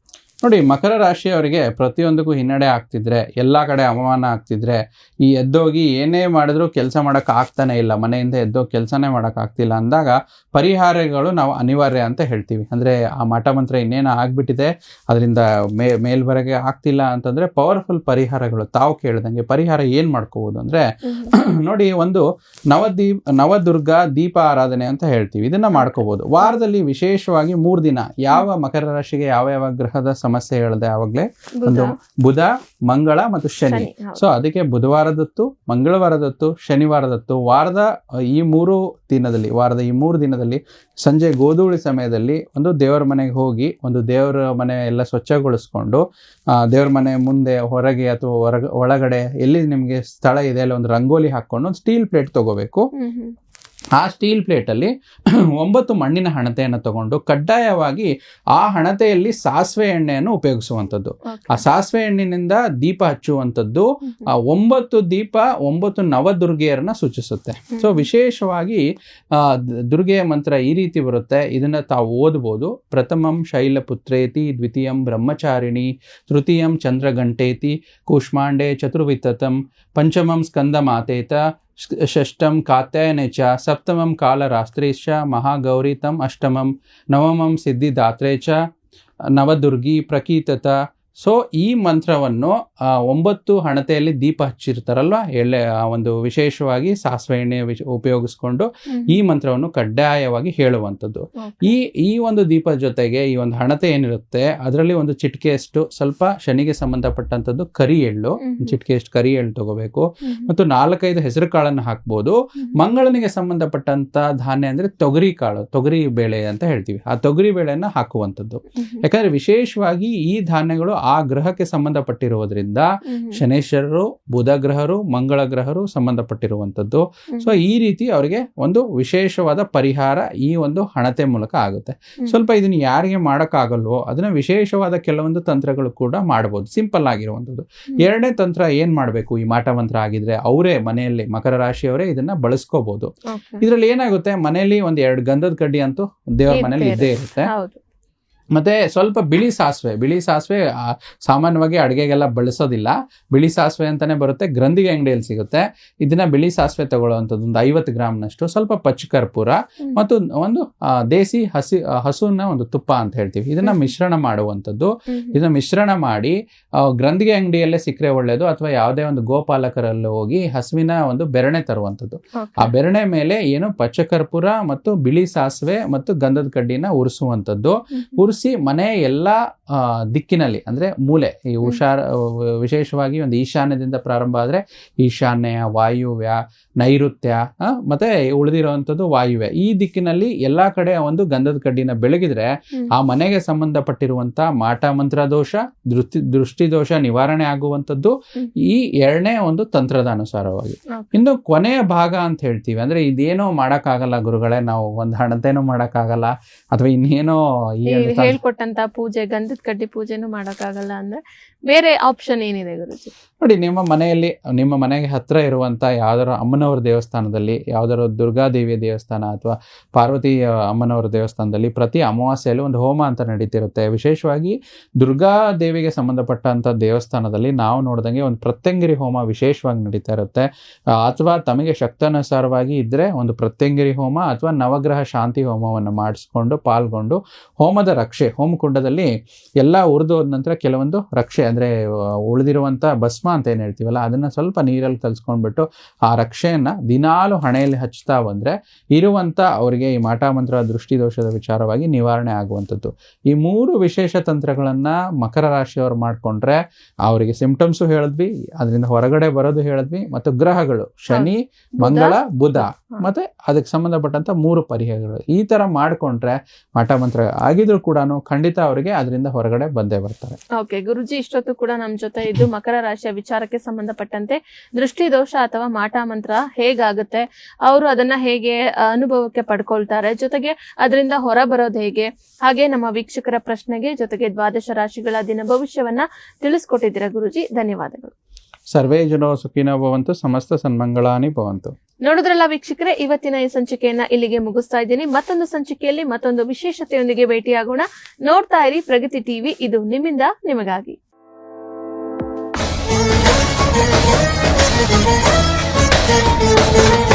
ನೋಡಿ, ಮಕರ ರಾಶಿಯವರಿಗೆ ಪ್ರತಿಯೊಂದಕ್ಕೂ ಹಿನ್ನಡೆ ಆಗ್ತಿದ್ರೆ, ಎಲ್ಲಾ ಕಡೆ ಅವಮಾನ ಆಗ್ತಿದ್ರೆ, ಈ ಎದ್ದೋಗಿ ಏನೇ ಮಾಡಿದ್ರು ಕೆಲಸ ಮಾಡಕ್ ಆಗ್ತಾನೆ ಇಲ್ಲ, ಮನೆಯಿಂದ ಎದ್ದೋಗಿ ಕೆಲಸನೇ ಮಾಡಕ್ ಆಗ್ತಿಲ್ಲ ಅಂದಾಗ ಪರಿಹಾರಗಳು ನಾವು ಅನಿವಾರ್ಯ ಅಂತ ಹೇಳ್ತೀವಿ. ಅಂದ್ರೆ ಆ ಮಾಟ ಮಂತ್ರ ಇನ್ನೇನು ಆಗ್ಬಿಟ್ಟಿದೆ, ಅದರಿಂದ ಮೇಲ್ವರೆಗೆ ಆಗ್ತಿಲ್ಲ ಅಂತಂದ್ರೆ ಪವರ್ಫುಲ್ ಪರಿಹಾರಗಳು ತಾವು ಕೇಳ್ದಂಗೆ ಪರಿಹಾರ ಏನ್ ಮಾಡ್ಕೋಬಹುದು ಅಂದ್ರೆ, ನೋಡಿ, ಒಂದು ನವದುರ್ಗ ದೀಪ ಆರಾಧನೆ ಅಂತ ಹೇಳ್ತೀವಿ, ಇದನ್ನ ಮಾಡ್ಕೋಬಹುದು. ವಾರದಲ್ಲಿ ವಿಶೇಷವಾಗಿ 3 ದಿನ ಯಾವ ಮಕರ ರಾಶಿಗೆ ಯಾವ ಗ್ರಹದ ಸಮಸ್ಯೆ ಹೇಳಿದೆ ಆವಾಗಲೇ, ಒಂದು ಬುಧ, ಮಂಗಳ ಮತ್ತು ಶನಿ. ಸೊ ಅದಕ್ಕೆ ಬುಧವಾರದತ್ತು, ಮಂಗಳವಾರದತ್ತು, ಶನಿವಾರದತ್ತು, ವಾರದ ಈ 3 ದಿನದಲ್ಲಿ ಸಂಜೆ ಗೋಧೂಳಿ ಸಮಯದಲ್ಲಿ ಒಂದು ದೇವರ ಮನೆಗೆ ಹೋಗಿ, ಒಂದು ದೇವರ ಮನೆ ಎಲ್ಲ ಸ್ವಚ್ಛಗೊಳಿಸ್ಕೊಂಡು, ದೇವರ ಮನೆ ಮುಂದೆ, ಹೊರಗೆ ಅಥವಾ ಒಳಗಡೆ ಎಲ್ಲಿ ನಿಮ್ಗೆ ಸ್ಥಳ ಇದೆ ಅಲ್ಲಿ ಒಂದು ರಂಗೋಲಿ ಹಾಕೊಂಡು ಒಂದು ಸ್ಟೀಲ್ ಪ್ಲೇಟ್ ತಗೋಬೇಕು. ಆ ಸ್ಟೀಲ್ ಪ್ಲೇಟ್ ಅಲ್ಲಿ 9 ಮಣ್ಣಿನ ಹಣತೆಯನ್ನು ತಗೊಂಡು ಕಡ್ಡಾಯವಾಗಿ ಆ ಹಣತೆಯಲ್ಲಿ ಸಾಸಿವೆ ಎಣ್ಣೆಯನ್ನು ಉಪಯೋಗಿಸುವಂಥದ್ದು. ಆ ಸಾಸಿವೆ ಎಣ್ಣಿನಿಂದ ದೀಪ ಹಚ್ಚುವಂಥದ್ದು 9 ದೀಪ 9 ನವದುರ್ಗೆಯರನ್ನ ಸೂಚಿಸುತ್ತೆ. ಸೊ ವಿಶೇಷವಾಗಿ ದುರ್ಗೆಯ ಮಂತ್ರ ಈ ರೀತಿ ಬರುತ್ತೆ, ಇದನ್ನ ತಾವು ಓದಬಹುದು. ಪ್ರಥಮಂ ಶೈಲಪುತ್ರೇತಿ, ದ್ವಿತೀಯಂ ಬ್ರಹ್ಮಚಾರಿಣಿ, ತೃತೀಯಂ ಚಂದ್ರಗಂಟೇತಿ, ಕೂಷ್ಮಾಂಡೇ ಚತುರ್ವಿತತಂ, ಪಂಚಮಂ ಸ್ಕಂದ ಮಾತೇತ, ಷಷ್ಠಂ ಕಾತ್ಯಾಯನೆ ಚ, ಸಪ್ತಮಂ ಕಾಲರಾಸ್ತ್ರೇಶ, ಮಹಾಗೌರಿತಂ ಅಷ್ಟಮಂ, ನವಮಂ ಸಿದ್ಧಿದಾತ್ರೆ ಚ, ನವದುರ್ಗಿ ಪ್ರಕೀತತ, ಸೊ ಈ ಮಂತ್ರವನ್ನು 9 ಹಣತೆಯಲ್ಲಿ ದೀಪ ಹಚ್ಚಿರ್ತಾರಲ್ವ, ಒಂದು ವಿಶೇಷವಾಗಿ ಸಾಸಿವೆ ಎಣ್ಣೆ ಉಪಯೋಗಿಸ್ಕೊಂಡು ಈ ಮಂತ್ರವನ್ನು ಕಡ್ಡಾಯವಾಗಿ ಹೇಳುವಂಥದ್ದು. ಈ ಒಂದು ದೀಪದ ಜೊತೆಗೆ ಈ ಒಂದು ಹಣತೆ ಏನಿರುತ್ತೆ ಅದರಲ್ಲಿ ಒಂದು ಚಿಟಿಕೆಯಷ್ಟು ಸ್ವಲ್ಪ ಶನಿಗೆ ಸಂಬಂಧಪಟ್ಟಂಥದ್ದು ಕರಿ ಎಳ್ಳು, ಚಿಟಿಕೆಯಷ್ಟು ಕರಿ ಎಳ್ಳು ತಗೋಬೇಕು. ಮತ್ತು 4-5 ಹೆಸರು ಕಾಳನ್ನು ಹಾಕ್ಬೋದು. ಮಂಗಳನಿಗೆ ಸಂಬಂಧಪಟ್ಟಂತ ಧಾನ್ಯ ಅಂದ್ರೆ ತೊಗರಿ ಬೇಳೆ ಅಂತ ಹೇಳ್ತೀವಿ, ಆ ತೊಗರಿ ಬೇಳೆಯನ್ನ ಹಾಕುವಂಥದ್ದು. ಯಾಕಂದ್ರೆ ವಿಶೇಷವಾಗಿ ಈ ಧಾನ್ಯಗಳು ಆ ಗ್ರಹಕ್ಕೆ ಸಂಬಂಧಪಟ್ಟಿರುವುದರಿಂದ ಶನೇಶ್ವರರು, ಬುಧ ಗ್ರಹರು, ಮಂಗಳ ಗ್ರಹರು ಸಂಬಂಧಪಟ್ಟಿರುವಂಥದ್ದು. ಸೊ ಈ ರೀತಿ ಅವರಿಗೆ ಒಂದು ವಿಶೇಷವಾದ ಪರಿಹಾರ ಈ ಒಂದು ಹಣತೆ ಮೂಲಕ ಆಗುತ್ತೆ. ಸ್ವಲ್ಪ ಇದನ್ನ ಯಾರಿಗೆ ಮಾಡೋಕ್ಕಾಗಲ್ವೋ ಅದನ್ನ ವಿಶೇಷವಾದ ಕೆಲವೊಂದು ತಂತ್ರಗಳು ಕೂಡ ಮಾಡಬಹುದು, ಸಿಂಪಲ್ ಆಗಿರುವಂಥದ್ದು. 2ನೇ ತಂತ್ರ ಏನ್ ಮಾಡಬೇಕು, ಈ ಮಾಟ ಮಂತ್ರ ಆಗಿದ್ರೆ ಅವರೇ ಮನೆಯಲ್ಲಿ ಮಕರ ರಾಶಿಯವರೇ ಇದನ್ನ ಬಳಸ್ಕೋಬಹುದು. ಇದ್ರಲ್ಲಿ ಏನಾಗುತ್ತೆ, ಮನೆಯಲ್ಲಿ 2 ಗಂಧದ ಕಡ್ಡಿ ಅಂತೂ ದೇವರ ಮನೇಲಿ ಇದ್ದೇ ಇರುತ್ತೆ. ಮತ್ತೆ ಸ್ವಲ್ಪ ಬಿಳಿ ಸಾಸಿವೆ ಸಾಮಾನ್ಯವಾಗಿ ಅಡುಗೆಗೆಲ್ಲ ಬಳಸೋದಿಲ್ಲ. ಬಿಳಿ ಸಾಸಿವೆ ಅಂತಾನೆ ಬರುತ್ತೆ, ಗ್ರಂಥಿಗೆ ಅಂಗಡಿಯಲ್ಲಿ ಸಿಗುತ್ತೆ. ಇದನ್ನ ಬಿಳಿ ಸಾಸಿವೆ ತಗೊಳ್ಳುವಂಥದ್ದು ಒಂದು 50 ಗ್ರಾಮ್ನಷ್ಟು, ಸ್ವಲ್ಪ ಪಚ್ಚಕರ್ಪೂರ ಮತ್ತು ಒಂದು ದೇಸಿ ಹಸುವಿನ ಒಂದು ತುಪ್ಪ ಅಂತ ಹೇಳ್ತೀವಿ, ಇದನ್ನ ಮಿಶ್ರಣ ಮಾಡುವಂಥದ್ದು. ಇದನ್ನ ಮಿಶ್ರಣ ಮಾಡಿ ಗ್ರಂಥಿಗೆ ಅಂಗಡಿಯಲ್ಲೇ ಸಿಕ್ಕರೆ ಒಳ್ಳೇದು, ಅಥವಾ ಯಾವುದೇ ಒಂದು ಗೋಪಾಲಕರಲ್ಲಿ ಹೋಗಿ ಹಸುವಿನ ಒಂದು ಬೆರಣೆ ತರುವಂಥದ್ದು. ಆ ಬೆರಣೆ ಮೇಲೆ ಏನು ಪಚ್ಚಕರ್ಪೂರ ಮತ್ತು ಬಿಳಿ ಸಾಸಿವೆ ಮತ್ತು ಗಂಧದ ಕಡ್ಡಿನ ಉರಿಸುವಂಥದ್ದು. ಉರಿಸಿ ಮನೆ ಎಲ್ಲಾ ದಿಕ್ಕಿನಲ್ಲಿ ಅಂದ್ರೆ ಮೂಲೆ, ಈ ವಿಶೇಷವಾಗಿ ಒಂದು ಈಶಾನ್ಯದಿಂದ ಪ್ರಾರಂಭ ಆದ್ರೆ ಈಶಾನ್ಯ, ವಾಯುವ್ಯ, ನೈಋತ್ಯ ಮತ್ತೆ ಉಳಿದಿರುವಂಥದ್ದು ವಾಯುವ್ಯ, ಈ ದಿಕ್ಕಿನಲ್ಲಿ ಎಲ್ಲಾ ಕಡೆ ಒಂದು ಗಂಧದ ಕಡ್ಡಿನ ಬೆಳಗಿದ್ರೆ ಆ ಮನೆಗೆ ಸಂಬಂಧಪಟ್ಟಿರುವಂತ ಮಾಟ ಮಂತ್ರ ದೋಷ, ದೃಷ್ಟಿ ದೋಷ ನಿವಾರಣೆ ಆಗುವಂಥದ್ದು ಈ 2ನೇ ಒಂದು ತಂತ್ರದ ಅನುಸಾರವಾಗಿ. ಇನ್ನು ಕೊನೆಯ ಭಾಗ ಅಂತ ಹೇಳ್ತೀವಿ, ಅಂದ್ರೆ ಇದೇನೋ ಮಾಡಕ್ಕಾಗಲ್ಲ ಗುರುಗಳೇ, ನಾವು ಒಂದು ಹಣತೆನೂ ಮಾಡಕ್ಕಾಗಲ್ಲ ಅಥವಾ ಇನ್ನೇನೋ ಹೇಳ್ಕೊಟ್ಟಂತ ಪೂಜೆ, ಗಂಧದ ಕಡ್ಡಿ ಪೂಜೆನೂ ಮಾಡಕ್ಕಾಗಲ್ಲ ಅಂದ್ರೆ ಬೇರೆ ಆಪ್ಷನ್ ಏನಿದೆ ಗುರುಜಿ? ನೋಡಿ, ನಿಮ್ಮ ಮನೆಗೆ ಹತ್ರ ಇರುವಂತ ಯಾವ್ದಾರ ಅಮ್ಮನವರ ದೇವಸ್ಥಾನದಲ್ಲಿ, ಯಾವ್ದಾರ ದುರ್ಗಾದೇವಿಯ ದೇವಸ್ಥಾನ ಅಥವಾ ಪಾರ್ವತಿ ಅಮ್ಮನವರ ದೇವಸ್ಥಾನದಲ್ಲಿ ಪ್ರತಿ ಅಮಾವಾಸ್ಯೆಯಲ್ಲಿ ಒಂದು ಹೋಮ ಅಂತ ನಡೀತಿರುತ್ತೆ. ವಿಶೇಷವಾಗಿ ದುರ್ಗಾದೇವಿಗೆ ಸಂಬಂಧಪಟ್ಟಂತ ದೇವಸ್ಥಾನದಲ್ಲಿ ನಾವು ನೋಡಿದಂಗೆ ಒಂದು ಪ್ರತ್ಯಂಗಿರಿ ಹೋಮ ವಿಶೇಷವಾಗಿ ನಡೀತಾ ಇರುತ್ತೆ. ಅಥವಾ ತಮಗೆ ಶಕ್ತಾನುಸಾರವಾಗಿ ಇದ್ರೆ ಒಂದು ಪ್ರತ್ಯಂಗಿರಿ ಹೋಮ ಅಥವಾ ನವಗ್ರಹ ಶಾಂತಿ ಹೋಮವನ್ನು ಮಾಡಿಸ್ಕೊಂಡು ಪಾಲ್ಗೊಂಡು ಹೋಮದ ರಕ್ಷೆ, ಹೋಮಕುಂಡದಲ್ಲಿ ಎಲ್ಲ ಉರಿದೋದ ನಂತರ ಕೆಲವೊಂದು ರಕ್ಷೆ ಅಂದ್ರೆ ಉಳಿದಿರುವಂತ ಭಸ್ಮ ಅಂತ ಏನ್ ಹೇಳ್ತೀವಲ್ಲ, ಅದನ್ನ ಸ್ವಲ್ಪ ನೀರಲ್ಲಿ ಕಲ್ಸ್ಕೊಂಡ್ಬಿಟ್ಟು ಆ ರಕ್ಷೆಯನ್ನ ದಿನಾಲು ಹಣೆಯಲ್ಲಿ ಹಚ್ತಾ ಬಂದ್ರೆ ಇರುವಂತ ಅವರಿಗೆ ಈ ಮಾಟ ಮಂತ್ರ ದೃಷ್ಟಿ ದೋಷದ ವಿಚಾರವಾಗಿ ನಿವಾರಣೆ ಆಗುವಂಥದ್ದು. ಈ 3 ವಿಶೇಷ ತಂತ್ರಗಳನ್ನ ಮಕರ ರಾಶಿಯವರು ಮಾಡ್ಕೊಂಡ್ರೆ ಅವರಿಗೆ ಸಿಂಪ್ಟಮ್ಸು ಹೇಳಿದ್ವಿ, ಅದರಿಂದ ಹೊರಗಡೆ ಬರೋದು ಹೇಳಿದ್ವಿ, ಮತ್ತು ಗ್ರಹಗಳು ಶನಿ, ಮಂಗಳ, ಬುಧ ಮತ್ತೆ ಅದಕ್ಕೆ ಸಂಬಂಧಪಟ್ಟಂತ 3 ಪರಿಹಾರಗಳು ಈ ತರ ಮಾಡ್ಕೊಂಡ್ರೆ ಮಾಟ ಮಂತ್ರ ಆಗಿದ್ರು ಕೂಡ ಖಂಡಿತ ಅವರಿಗೆ ಅದರಿಂದ ಹೊರಗಡೆ ಬಂದೇ ಬರ್ತಾರೆ. ಓಕೆ ಗುರುಜಿ, ಇಷ್ಟೊತ್ತು ಕೂಡ ನಮ್ಮ ಜೊತೆ ಇದ್ದು ಮಕರ ರಾಶಿಯ ವಿಚಾರಕ್ಕೆ ಸಂಬಂಧಪಟ್ಟಂತೆ ದೃಷ್ಟಿ ದೋಷ ಅಥವಾ ಮಾಟ ಮಂತ್ರ ಹೇಗಾಗುತ್ತೆ, ಅವರು ಅದನ್ನ ಹೇಗೆ ಅನುಭವಕ್ಕೆ ಪಡ್ಕೊಳ್ತಾರೆ, ಜೊತೆಗೆ ಅದರಿಂದ ಹೊರ ಬರೋದು ಹೇಗೆ, ಹಾಗೆ ನಮ್ಮ ವೀಕ್ಷಕರ ಪ್ರಶ್ನೆಗೆ ಜೊತೆಗೆ 12 ರಾಶಿಗಳ ದಿನ ಭವಿಷ್ಯವನ್ನ ತಿಳಿಸ್ಕೊಟ್ಟಿದ್ದೀರಾ ಗುರುಜಿ, ಧನ್ಯವಾದಗಳು. ಸರ್ವೇ ಜನೋ ಸುಖಿನೋ ಭವಂತು, ಸಮಸ್ತ ಸನ್ಮಂಗಳಾನಿ ಭವಂತು. ನೋಡಿದ್ರಲ್ಲ ವೀಕ್ಷಕರೇ, ಇವತ್ತಿನ ಈ ಸಂಚಿಕೆಯನ್ನ ಇಲ್ಲಿಗೆ ಮುಗಿಸ್ತಾ ಇದ್ದೀನಿ. ಮತ್ತೊಂದು ಸಂಚಿಕೆಯಲ್ಲಿ ಮತ್ತೊಂದು ವಿಶೇಷತೆಯೊಂದಿಗೆ ಭೇಟಿಯಾಗೋಣ. ನೋಡ್ತಾ ಇರಿ ಪ್ರಗತಿ ಟಿವಿ, ಇದು ನಿಮ್ಮಿಂದ ನಿಮಗಾಗಿ. Thank you.